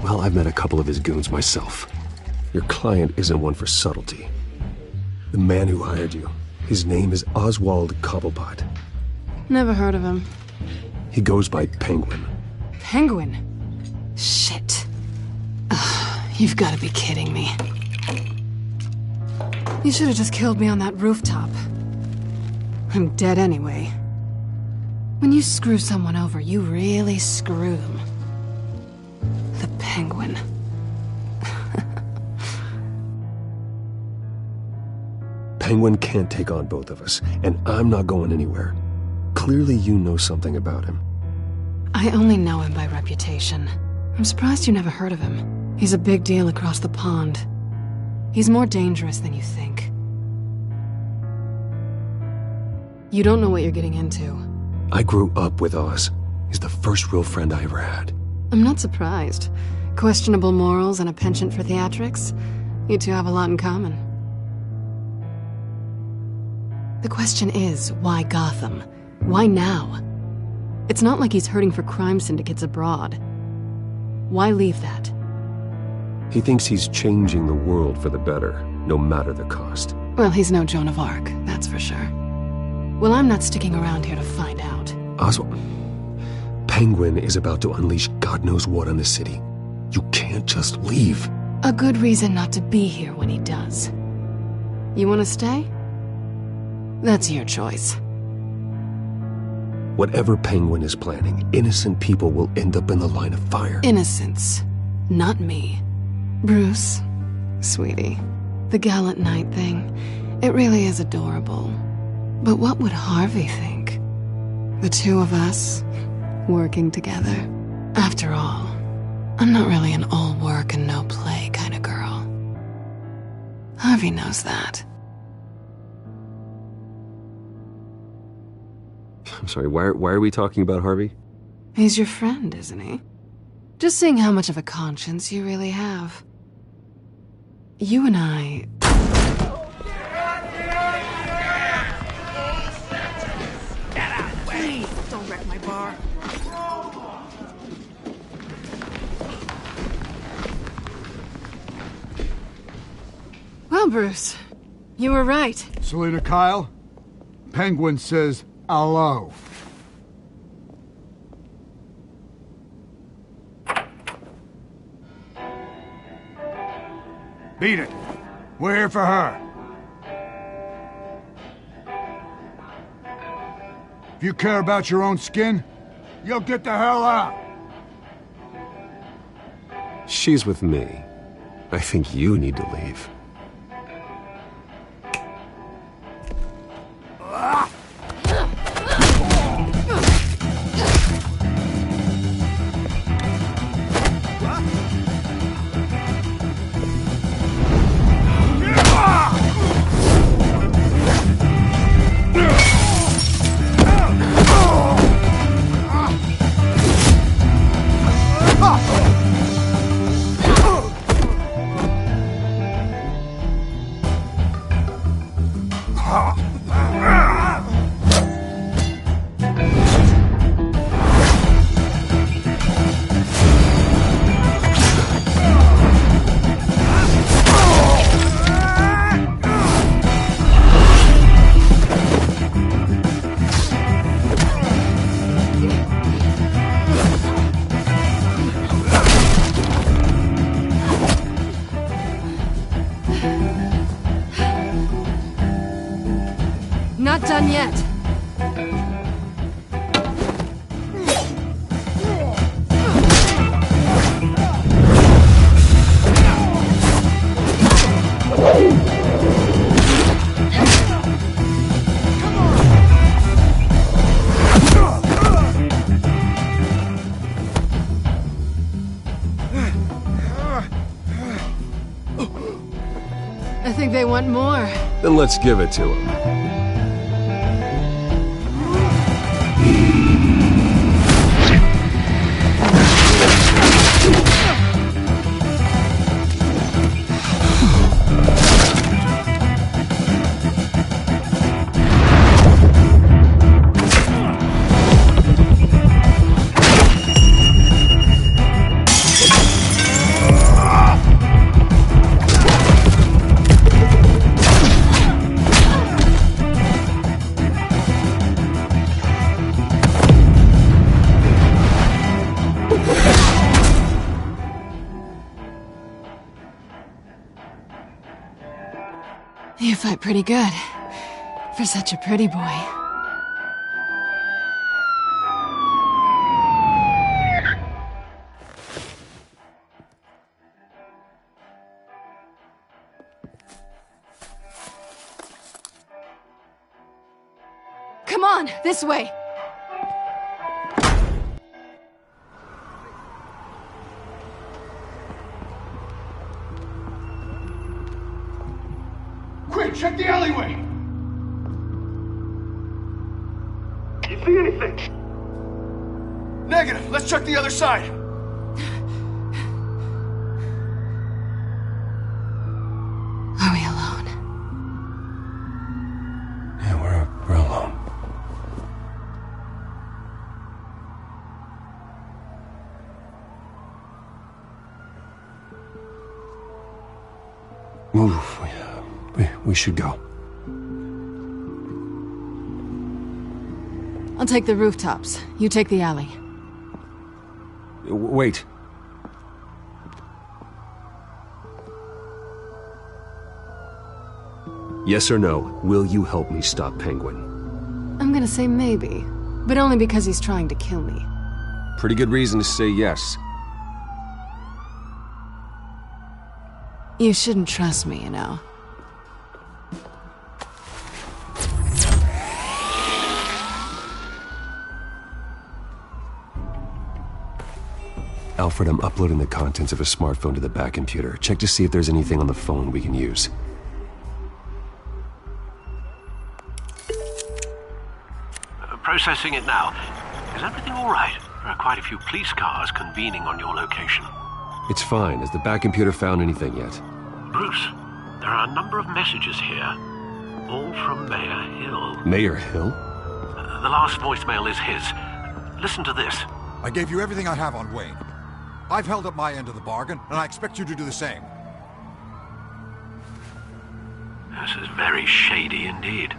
S3: Well, I've met a couple of his goons myself. Your client isn't one for subtlety. The man who hired you, his name is Oswald Cobblepot.
S13: Never heard of him.
S3: He goes by Penguin.
S13: Penguin? Shit. Ugh, you've got to be kidding me. You should have just killed me on that rooftop. I'm dead anyway. When you screw someone over, you really screw them. The Penguin.
S3: Penguin can't take on both of us, and I'm not going anywhere. Clearly you know something about him.
S13: I only know him by reputation. I'm surprised you never heard of him. He's a big deal across the pond. He's more dangerous than you think. You don't know what you're getting into.
S3: I grew up with Oz. He's the first real friend I ever had.
S13: I'm not surprised. Questionable morals and a penchant for theatrics. You two have a lot in common. The question is, why Gotham? Why now? It's not like he's hurting for crime syndicates abroad. Why leave that?
S3: He thinks he's changing the world for the better, no matter the cost.
S13: Well, he's no Joan of Arc, that's for sure. Well, I'm not sticking around here to find out.
S3: Oswald, Penguin is about to unleash God knows what on the city. You can't just leave.
S13: A good reason not to be here when he does. You want to stay? That's your choice.
S3: Whatever Penguin is planning, innocent people will end up in the line of fire.
S13: Innocence, not me. Bruce, sweetie, the gallant knight thing, it really is adorable. But what would Harvey think? The two of us, working together. After all, I'm not really an all work and no play kind of girl. Harvey knows that.
S3: I'm sorry, why are we talking about Harvey?
S13: He's your friend, isn't he? Just seeing how much of a conscience you really have. You and I...
S12: Please, don't wreck my bar.
S13: Well, Bruce, you were right.
S16: Selina Kyle, Penguin says hello. Beat it. We're here for her. If you care about your own skin, you'll get the hell out.
S3: She's with me. I think you need to leave.
S13: Not done yet. I think they want more.
S3: Then let's give it to him.
S13: You fight pretty good. For such a pretty boy. Come on, this way!
S16: Quick, check the alleyway!
S2: You see anything?
S16: Negative. Let's check the other side.
S13: Are we alone?
S3: Yeah, we're alone. Move. We should go.
S13: I'll take the rooftops. You take the alley.
S3: Wait. Yes or no, will you help me stop Penguin?
S13: I'm gonna say maybe, but only because he's trying to kill me.
S3: Pretty good reason to say yes.
S13: You shouldn't trust me, you know.
S3: Alfred, I'm uploading the contents of a smartphone to the back computer. Check to see if there's anything on the phone we can use.
S9: Processing it now. Is everything all right? There are quite a few police cars convening on your location.
S3: It's fine. Has the back computer found anything yet?
S9: Bruce, there are a number of messages here. All from Mayor Hill.
S3: Mayor Hill?
S9: The last voicemail is his. Listen to this.
S15: I gave you everything I have on Wayne. I've held up my end of the bargain, and I expect you to do the same.
S9: This is very shady indeed.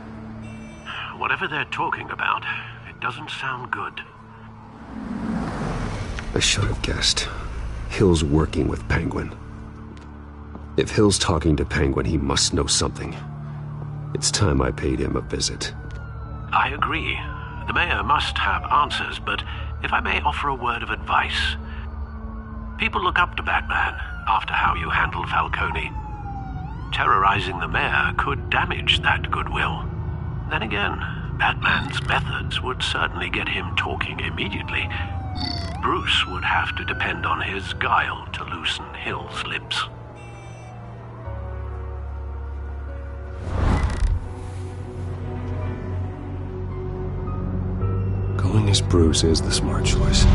S9: Whatever they're talking about, it doesn't sound good.
S3: I should have guessed. Hill's working with Penguin. If Hill's talking to Penguin, he must know something. It's time I paid him a visit.
S9: I agree. The mayor must have answers, but if I may offer a word of advice. People look up to Batman after how you handled Falcone. Terrorizing the mayor could damage that goodwill. Then again, Batman's methods would certainly get him talking immediately. Bruce would have to depend on his guile to loosen Hill's lips.
S3: Going as Bruce is the smart choice.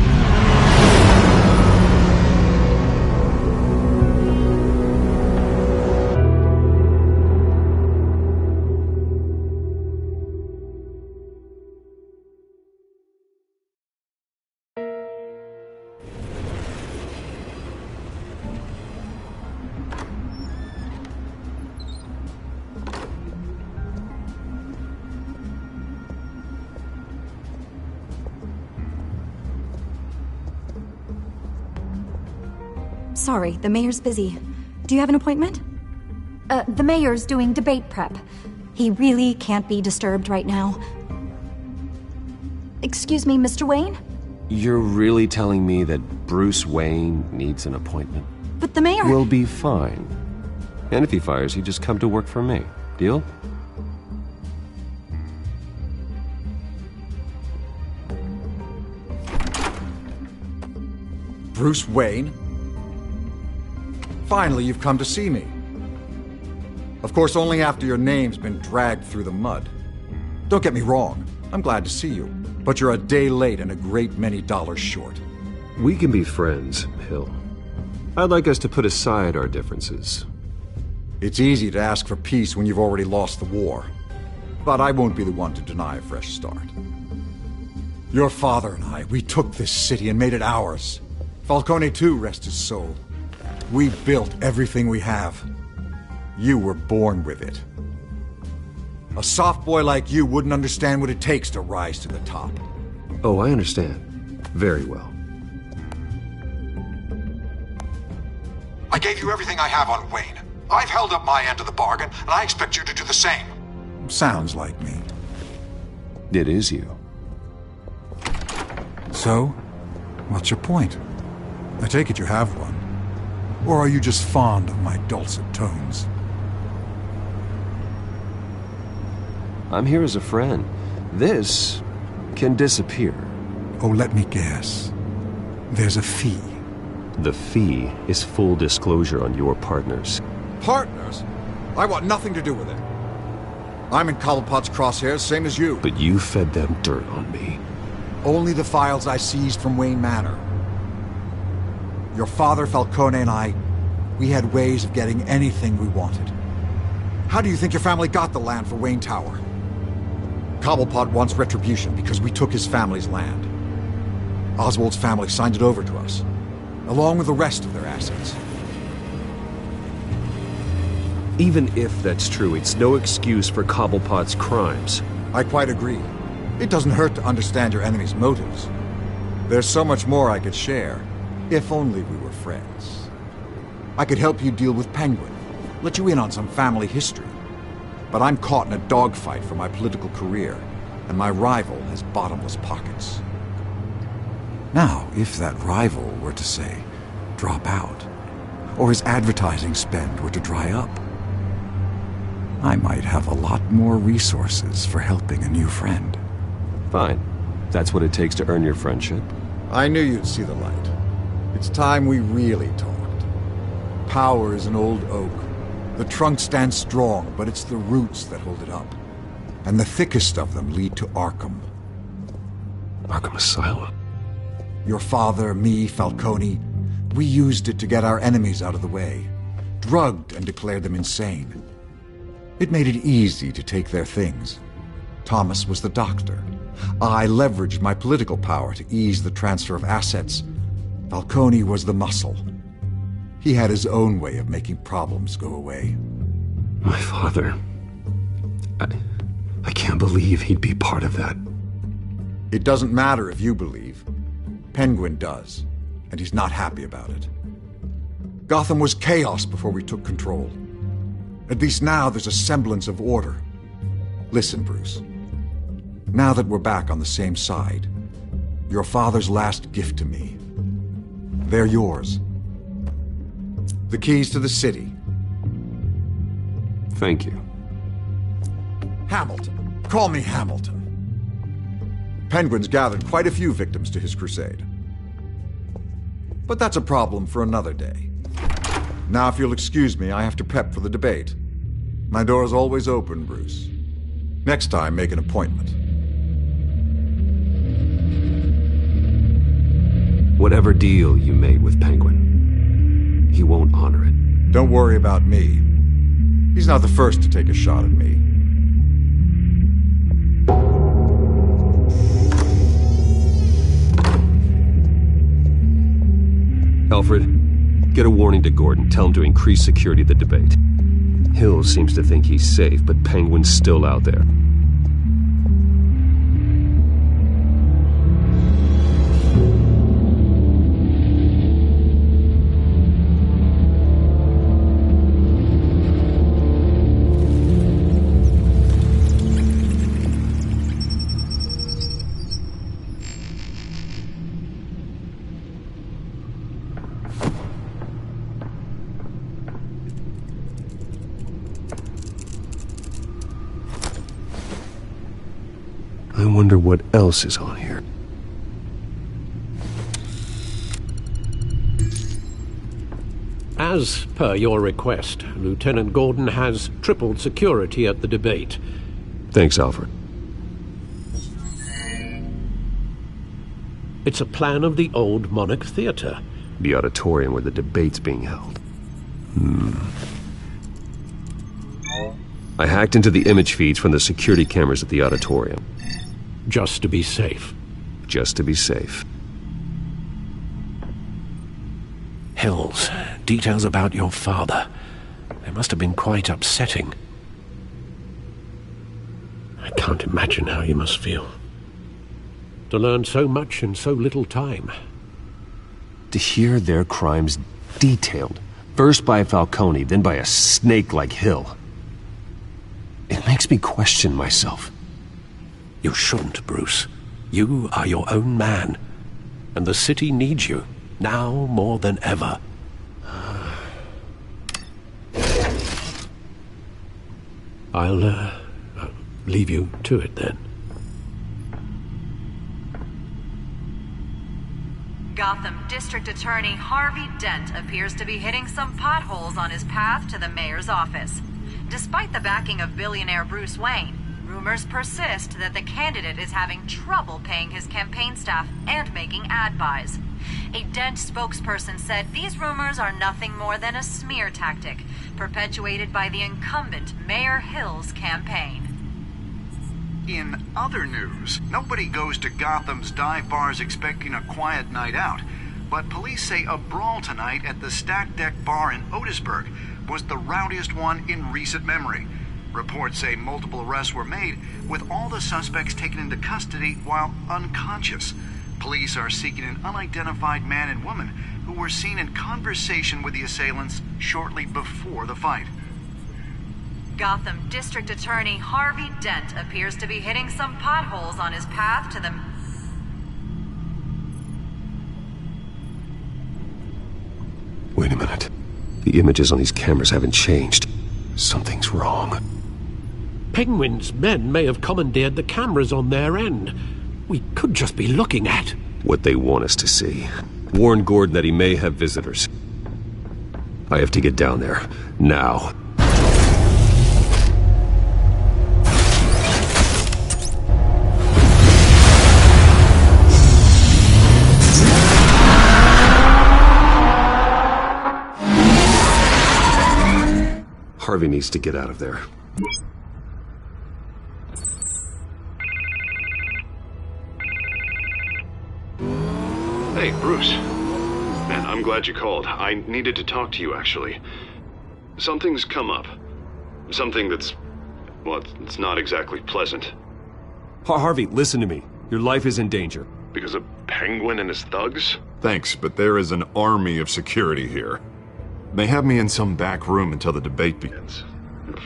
S7: Sorry, the mayor's busy. Do you have an appointment? The mayor's doing debate prep. He really can't be disturbed right now. Excuse me, Mr. Wayne?
S3: You're really telling me that Bruce Wayne needs an appointment?
S7: But the mayor...
S3: We'll be fine. And if he fires, he'd just come to work for me. Deal?
S15: Bruce Wayne? Finally, you've come to see me. Of course, only after your name's been dragged through the mud. Don't get me wrong, I'm glad to see you, but you're a day late and a great many dollars short.
S3: We can be friends, Hill. I'd like us to put aside our differences.
S15: It's easy to ask for peace when you've already lost the war. But I won't be the one to deny a fresh start. Your father and I, we took this city and made it ours. Falcone too, rest his soul. We built everything we have. You were born with it. A soft boy like you wouldn't understand what it takes to rise to the top.
S3: Oh, I understand. Very well.
S15: I gave you everything I have on Wayne. I've held up my end of the bargain, and I expect you to do the same. Sounds like me.
S3: It is you.
S15: So, what's your point? I take it you have one. Or are you just fond of my dulcet tones?
S3: I'm here as a friend. This can disappear.
S15: Oh, let me guess. There's a fee.
S3: The fee is full disclosure on your partners.
S15: Partners? I want nothing to do with it. I'm in Cobblepot's crosshairs, same as you.
S3: But you fed them dirt on me.
S15: Only the files I seized from Wayne Manor. Your father, Falcone, and I, we had ways of getting anything we wanted. How do you think your family got the land for Wayne Tower? Cobblepot wants retribution because we took his family's land. Oswald's family signed it over to us, along with the rest of their assets.
S3: Even if that's true, it's no excuse for Cobblepot's crimes.
S15: I quite agree. It doesn't hurt to understand your enemy's motives. There's so much more I could share, if only we were friends. I could help you deal with Penguin, let you in on some family history. But I'm caught in a dogfight for my political career, and my rival has bottomless pockets. Now, if that rival were to, say, drop out, or his advertising spend were to dry up, I might have a lot more resources for helping a new friend.
S3: Fine. That's what it takes to earn your friendship.
S15: I knew you'd see the light. It's time we really talked. Power is an old oak. The trunk stands strong, but it's the roots that hold it up. And the thickest of them lead to Arkham.
S3: Arkham Asylum?
S15: Your father, me, Falcone, we used it to get our enemies out of the way. Drugged and declared them insane. It made it easy to take their things. Thomas was the doctor. I leveraged my political power to ease the transfer of assets. Falcone was the muscle. He had his own way of making problems go away.
S3: My father... I can't believe he'd be part of that.
S15: It doesn't matter if you believe. Penguin does, and he's not happy about it. Gotham was chaos before we took control. At least now there's a semblance of order. Listen, Bruce. Now that we're back on the same side, your father's last gift to me, they're yours. The keys to the city.
S3: Thank you.
S15: Hamilton. Call me Hamilton. Penguin's gathered quite a few victims to his crusade. But that's a problem for another day. Now, if you'll excuse me, I have to prep for the debate. My door is always open, Bruce. Next time, make an appointment.
S3: Whatever deal you made with Penguin, he won't honor it.
S15: Don't worry about me. He's not the first to take a shot at me.
S3: Alfred, get a warning to Gordon. Tell him to increase security at the debate. Hill seems to think he's safe, but Penguin's still out there. I wonder what else is on here.
S18: As per your request, Lieutenant Gordon has tripled security at the debate.
S3: Thanks, Alfred.
S18: It's a plan of the old Monarch Theater.
S3: The auditorium where the debate's being held. I hacked into the image feeds from the security cameras at the auditorium.
S18: Just to be safe.
S3: Just to be safe.
S11: Hills, details about your father. They must have been quite upsetting.
S18: I can't imagine how you must feel. To learn so much in so little time.
S3: To hear their crimes detailed,
S1: First by Falcone, then by a snake like Hill. It makes me question myself.
S11: You shouldn't, Bruce. You are your own man. And the city needs you, now more than ever. I'll leave you to it then.
S8: Gotham District Attorney Harvey Dent appears to be hitting some potholes on his path to the mayor's office. Despite the backing of billionaire Bruce Wayne, rumors persist that the candidate is having trouble paying his campaign staff and making ad buys. A Dent spokesperson said these rumors are nothing more than a smear tactic, perpetuated by the incumbent Mayor Hill's campaign.
S20: In other news, nobody goes to Gotham's dive bars expecting a quiet night out, but police say a brawl tonight at the Stack Deck Bar in Otisburg was the rowdiest one in recent memory. Reports say multiple arrests were made, with all the suspects taken into custody while unconscious. Police are seeking an unidentified man and woman who were seen in conversation with the assailants shortly before the fight.
S8: Gotham District Attorney Harvey Dent appears to be hitting some potholes on his path to the...
S1: Wait a minute. The images on these cameras haven't changed. Something's wrong.
S11: Penguin's men may have commandeered the cameras on their end. We could just be looking at
S1: what they want us to see. Warn Gordon that he may have visitors. I have to get down there. Now. Harvey needs to get out of there.
S6: Hey, Bruce. Man, I'm glad you called. I needed to talk to you, actually. Something's come up. Something that's... well, it's not exactly pleasant.
S1: Harvey, listen to me. Your life is in danger.
S6: Because of Penguin and his thugs? Thanks, but there is an army of security here. They have me in some back room until the debate begins.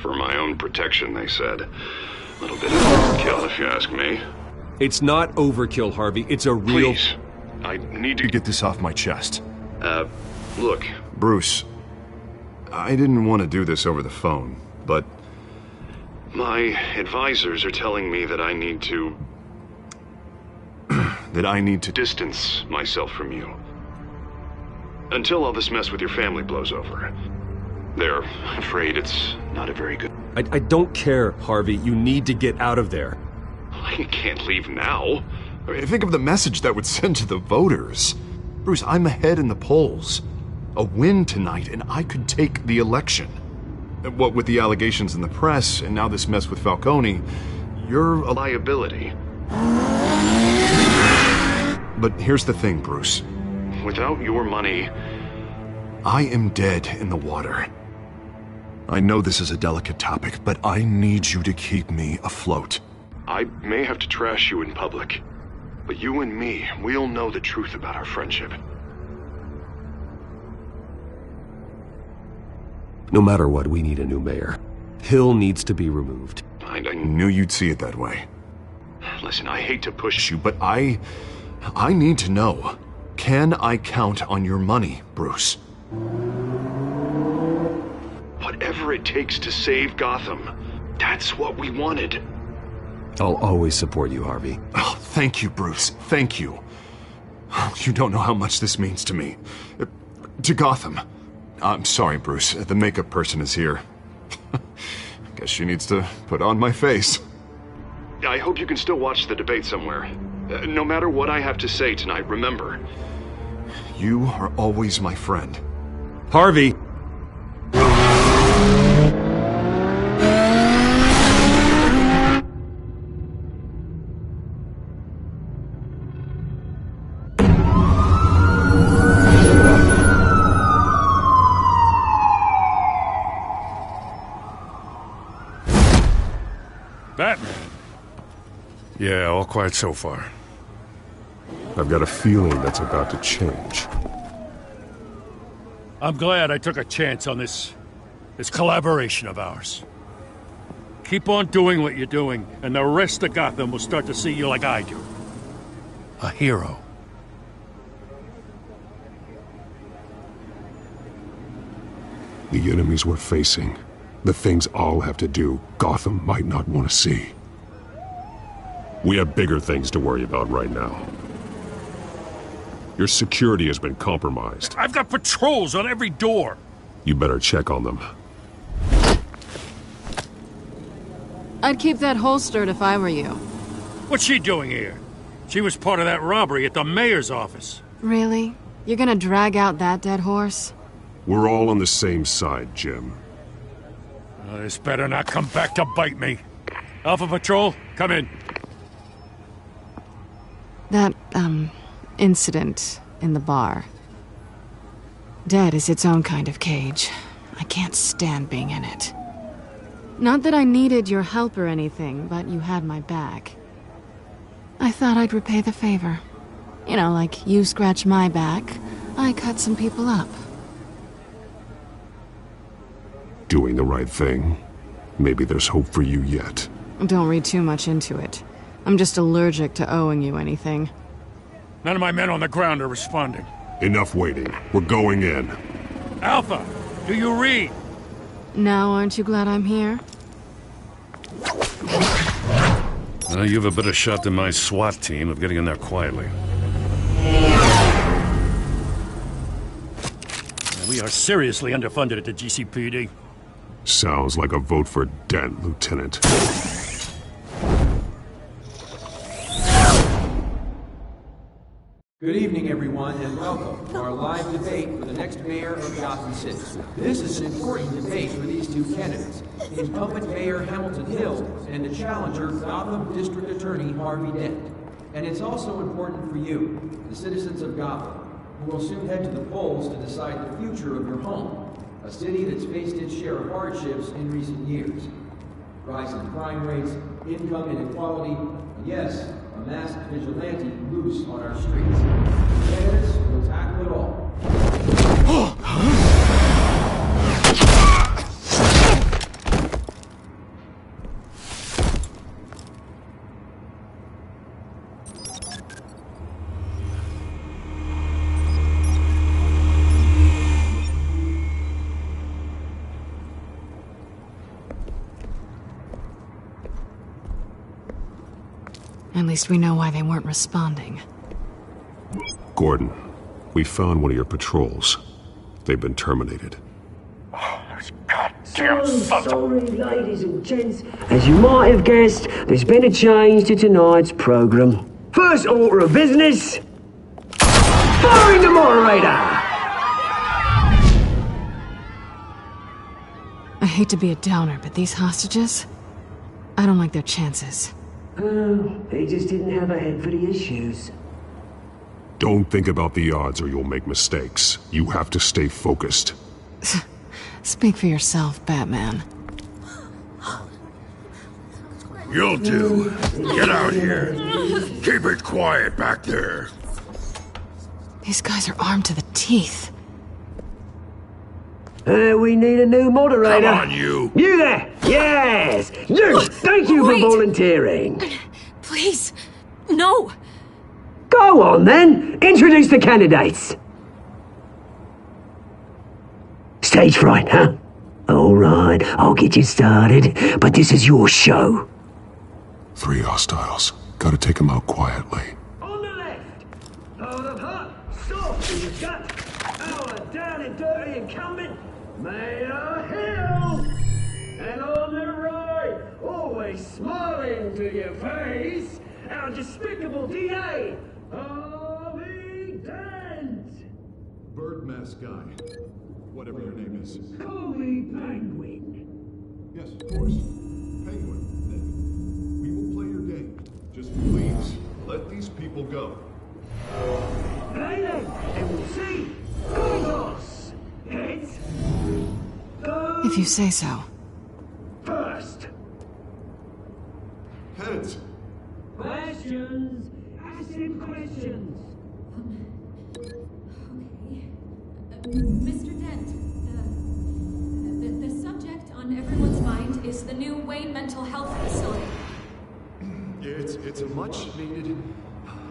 S6: For my own protection, they said. A little bit of overkill, if you ask me.
S1: It's not overkill, Harvey. It's a real...
S6: Please. I need to get this off my chest. Look, Bruce. I didn't want to do this over the phone, but... my advisors are telling me that I need to... that I need to distance myself from you. Until all this mess with your family blows over. They're afraid it's not a very good...
S1: I don't care, Harvey. You need to get out of there.
S6: I can't leave now. I mean, think of the message that would send to the voters. Bruce, I'm ahead in the polls. A win tonight, and I could take the election. What with the allegations in the press, and now this mess with Falcone, you're a liability. But here's the thing, Bruce. Without your money, I am dead in the water. I know this is a delicate topic, but I need you to keep me afloat. I may have to trash you in public, but you and me, we'll know the truth about our friendship.
S1: No matter what, we need a new mayor. Hill needs to be removed.
S6: I knew you'd see it that way. Listen, I hate to push you, but I need to know. Can I count on your money, Bruce? Whatever it takes to save Gotham, that's what we wanted.
S1: I'll always support you, Harvey.
S6: Oh, thank you, Bruce. Thank you. You don't know how much this means to me. To Gotham. I'm sorry, Bruce. The makeup person is here. Guess she needs to put on my face. I hope you can still watch the debate somewhere. No matter what I have to say tonight, remember, you are always my friend.
S1: Harvey!
S10: Batman. Yeah, all quiet so far.
S14: I've got a feeling that's about to change.
S10: I'm glad I took a chance on this collaboration of ours. Keep on doing what you're doing, and the rest of Gotham will start to see you like I do. A hero.
S14: The enemies we're facing, the things I'll have to do, Gotham might not want to see. We have bigger things to worry about right now. Your security has been compromised.
S10: I've got patrols on every door.
S14: You better check on them.
S13: I'd keep that holstered if I were you.
S10: What's she doing here? She was part of that robbery at the mayor's office.
S13: Really? You're gonna drag out that dead horse?
S14: We're all on the same side, Jim.
S10: This better not come back to bite me. Alpha Patrol, come in.
S13: That, incident in the bar. Dead is its own kind of cage. I can't stand being in it. Not that I needed your help or anything, but you had my back. I thought I'd repay the favor. You know, like you scratch my back, I cut some people up.
S14: Doing the right thing. Maybe there's hope for you yet.
S13: Don't read too much into it. I'm just allergic to owing you anything.
S10: None of my men on the ground are responding.
S14: Enough waiting. We're going in.
S10: Alpha, do you read?
S13: Now aren't you glad I'm here?
S10: You have a better shot than my SWAT team of getting in there quietly. We are seriously underfunded at the GCPD.
S14: Sounds like a vote for Dent, Lieutenant.
S4: Good evening, everyone, and welcome to our live debate for the next mayor of Gotham City. This is an important debate for these two candidates, incumbent Mayor Hamilton Hill and the challenger, Gotham District Attorney Harvey Dent. And it's also important for you, the citizens of Gotham, who will soon head to the polls to decide the future of your home, a city that's faced its share of hardships in recent years. Rising crime rates, income inequality, and yes, a masked vigilante loose on our streets. Candidates will tackle it all.
S13: At least we know why they weren't responding.
S14: Gordon, we found one of your patrols. They've been terminated.
S2: Damn son.
S5: Sorry, ladies and gents. As you might have guessed, there's been a change to tonight's program. First order of business, firing the moderator!
S13: I hate to be a downer, but these hostages? I don't like their chances.
S5: Oh, they just didn't have a head for the issues.
S14: Don't think about the odds or you'll make mistakes. You have to stay focused.
S13: Speak for yourself, Batman.
S19: You'll do. Get out here. Keep it quiet back there.
S13: These guys are armed to the teeth.
S5: We need a new moderator.
S19: Come on, you.
S5: You there! Yes! You! Thank you for volunteering.
S12: Please, no.
S5: Go on, then. Introduce the candidates. Stage fright, huh? All right, I'll get you started, but this is your show.
S14: 3 hostiles. Gotta take them out quietly.
S5: On the left, hard of heart, soft in the gut, our down and dirty incumbent, Mayor Hill. And on the right, always smiling to your face, our despicable DA, Harvey Dent.
S6: Bird mask guy. Whatever your name is.
S5: Call me Penguin.
S6: Yes, of course. Penguin. We will play your game. Just please, let these people go.
S5: Play them, and we'll see. Carlos! Heads.
S13: If you say so.
S5: First.
S6: Heads.
S5: Questions. Ask him questions.
S12: Mr. Dent,
S17: is the new Wayne Mental Health Facility.
S6: It's a much-needed,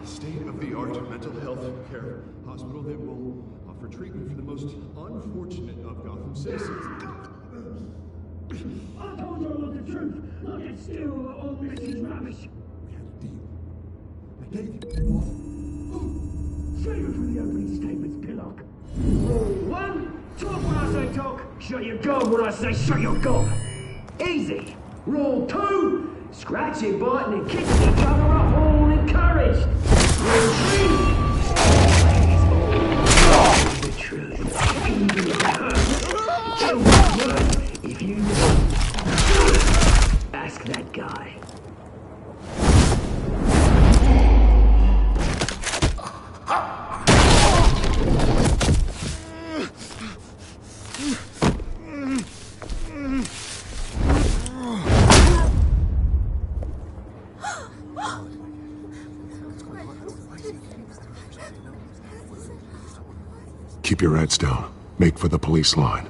S6: state-of-the-art mental health care hospital that will offer treatment for the most unfortunate of Gotham citizens.
S5: I told you all the truth. I can steal all this is rubbish. I gave you save it for the opening statements, Pillock. Rule 1, talk when I say talk, shut your gob when I say shut your gob. Easy. Rule 2, scratching, biting and kicking each other up, all encouraged. Rule 3, always the truth, even if it hurts. Tell me words if you know. Ask that guy.
S14: Keep your heads down. Make for the police line.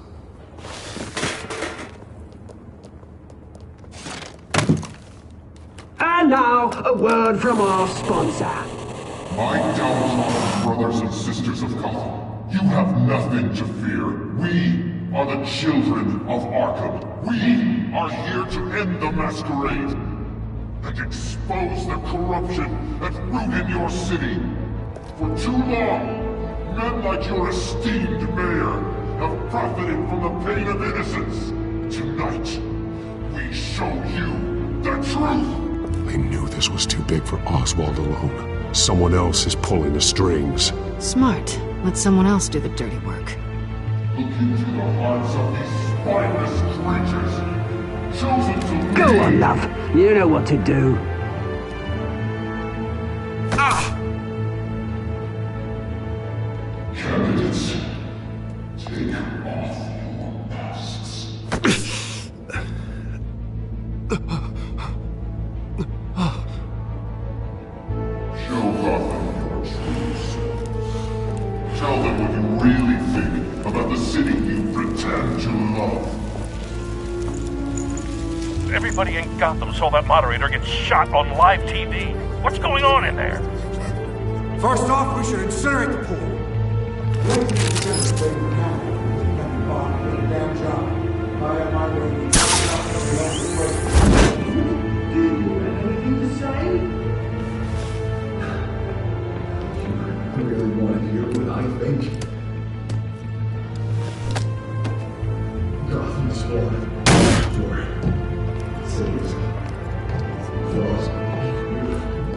S5: And now, a word from our sponsor.
S21: My downtrodden brothers and sisters of Gotham, you have nothing to fear. We are the children of Arkham. We are here to end the masquerade and expose the corruption that's rooted in your city. For too long, men like your esteemed mayor have profited from the pain of innocence. Tonight, we show you the truth.
S14: I knew this was too big for Oswald alone. Someone else is pulling the strings.
S13: Smart. Let someone else do the dirty work.
S21: Look into the hearts of these spineless creatures, chosen to lead.
S5: Go on, love. You know what to do.
S21: Candidates, take off your masks. Show Gotham your true self. Tell them what you really think about the city you pretend to love.
S22: Everybody in Gotham saw that moderator get shot on live TV. What's going on in there?
S15: First off, we should incinerate the pool.
S21: I really want to hear what I think. Gotham's fallen.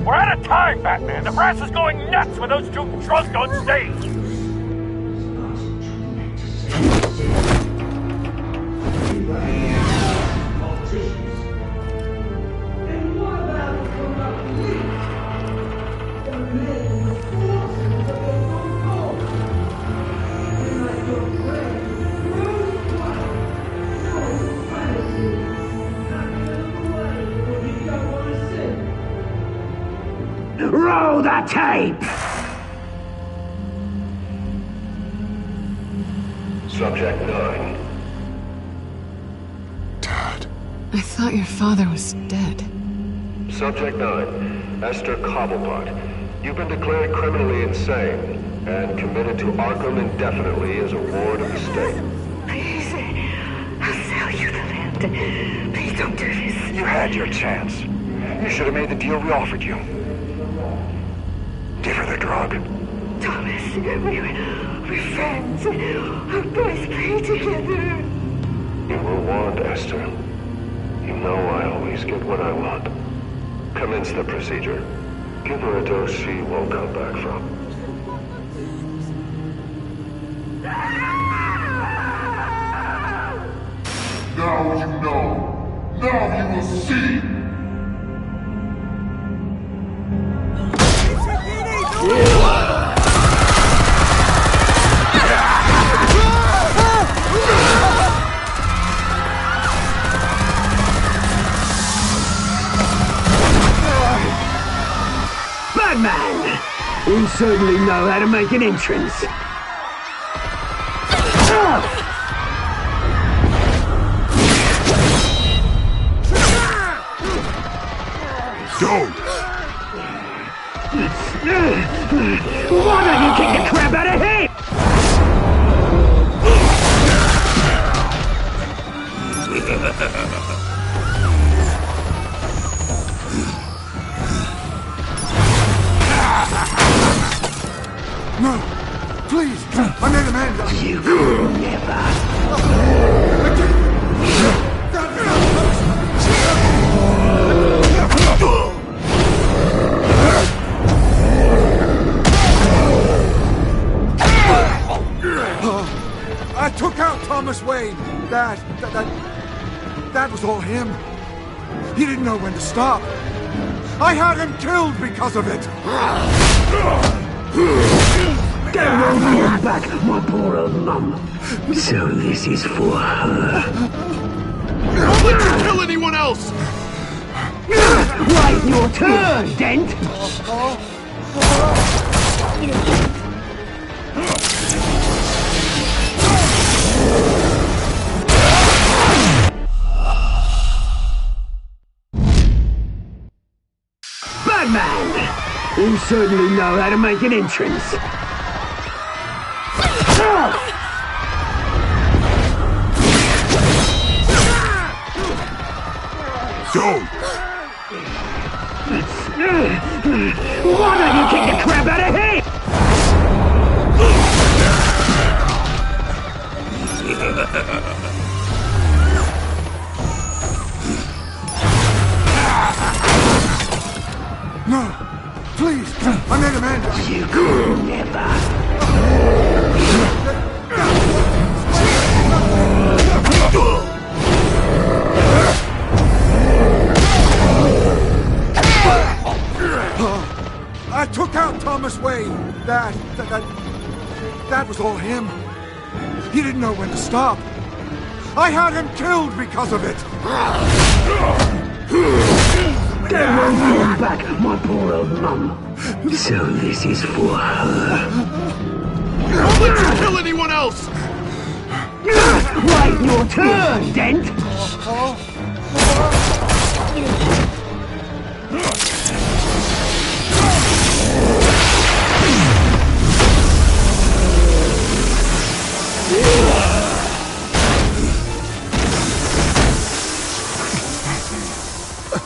S22: We're out of time, Batman. The brass is going nuts with those two drunks on stage.
S5: Roll the tape!
S9: Subject 9.
S13: I thought your father was dead.
S9: Subject 9. Esther Cobblepot. You've been declared criminally insane and committed to Arkham indefinitely as a ward of the state.
S2: Please, I'll sell you the land. Please don't do this.
S24: You had your chance. You should have made the deal we offered you. Give her the drug.
S2: Thomas, we're friends. Our boys play together.
S9: You were warned, Esther. You know I always get what I want. Commence the procedure. Give her a dose she won't come back from.
S21: Now you know. Now you will see.
S5: Batman! You certainly know how to make an entrance.
S21: Don't!
S5: Why don't you kick the crap out of him?
S15: No! Please! I made Amanda!
S5: You could never!
S15: I took out Thomas Wayne! That was all him. He didn't know when to stop. I had him killed because of it!
S5: Don't hold back, my poor old mum. So this is for her.
S6: Don't let you kill anyone else!
S5: Right, your turn, Dent! Batman! You certainly know how to make an entrance.
S21: Don't!
S5: Why don't you kick the crap out of him?
S15: No! Please! I made Amanda!
S5: You could never!
S15: I took out Thomas Wayne. That was all him. He didn't know when to stop. I had him killed because of it.
S5: Don't hold back, my poor old mum. So this is for her.
S6: Don't let you kill anyone else!
S5: Right, your turn, Dent!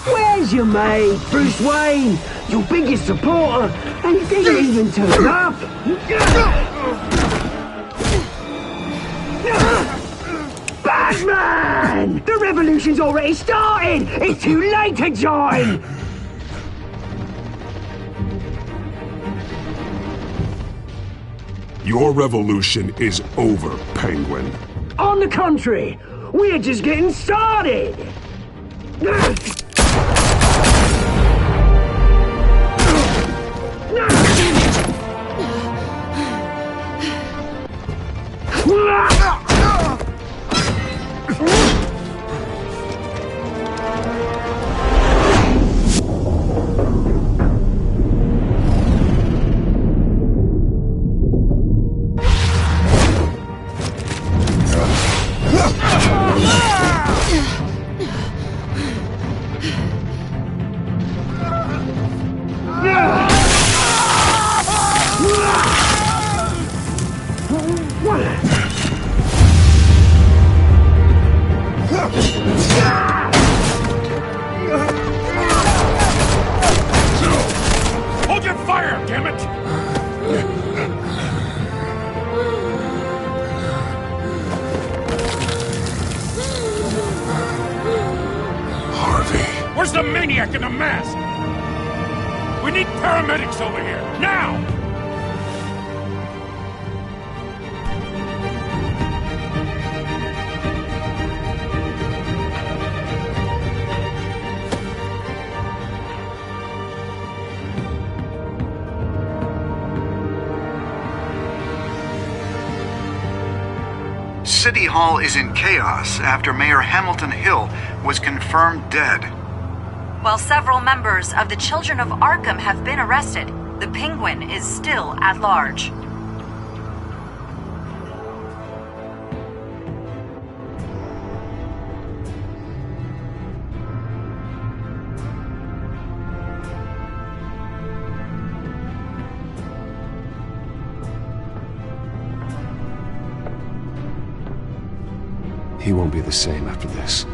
S5: Where's your mate, Bruce Wayne? Your biggest supporter, and he didn't even turn up! Batman! The revolution's already started! It's too late to join!
S14: Your revolution is over, Penguin.
S5: On the contrary, we're just getting started!
S22: Hold your fire, damn it!
S14: Harvey.
S22: Where's the maniac in the mask? We need paramedics over here, now!
S20: City Hall is in chaos after Mayor Hamilton Hill was confirmed dead.
S8: While several members of the Children of Arkham have been arrested, the Penguin is still at large.
S3: He won't be the same after this.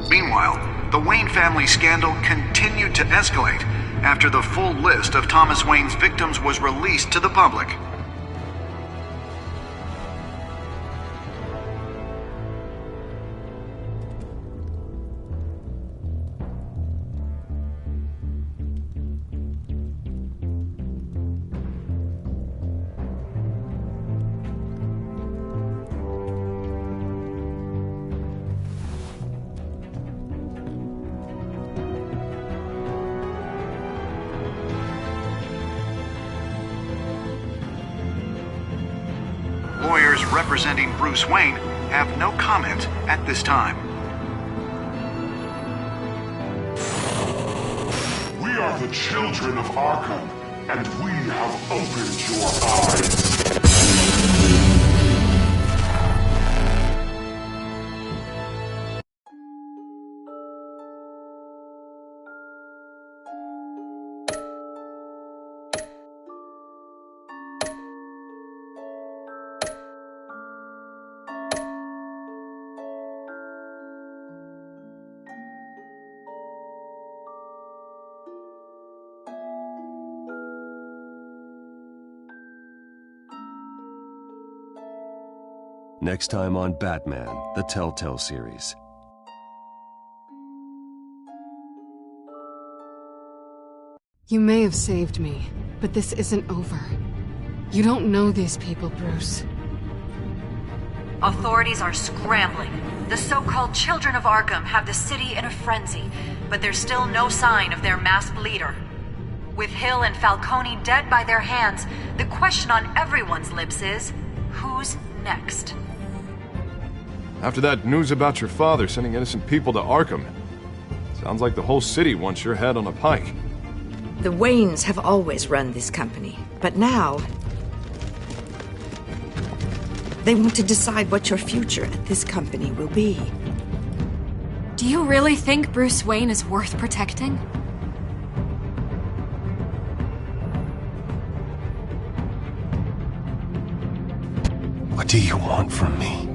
S20: Meanwhile, the Wayne family scandal continued to escalate after the full list of Thomas Wayne's victims was released to the public. Lawyers representing Bruce Wayne have no comment at this time.
S21: We are the children of Arkham, and we have opened your eyes.
S3: Next time on Batman, the Telltale series.
S13: You may have saved me, but this isn't over. You don't know these people, Bruce.
S8: Authorities are scrambling. The so-called Children of Arkham have the city in a frenzy, but there's still no sign of their masked leader. With Hill and Falcone dead by their hands, the question on everyone's lips is, who's next?
S6: After that news about your father sending innocent people to Arkham, sounds like the whole city wants your head on a pike.
S7: The Waynes have always run this company, but now they want to decide what your future at this company will be.
S17: Do you really think Bruce Wayne is worth protecting?
S1: What do you want from me?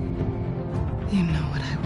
S13: You know what I want.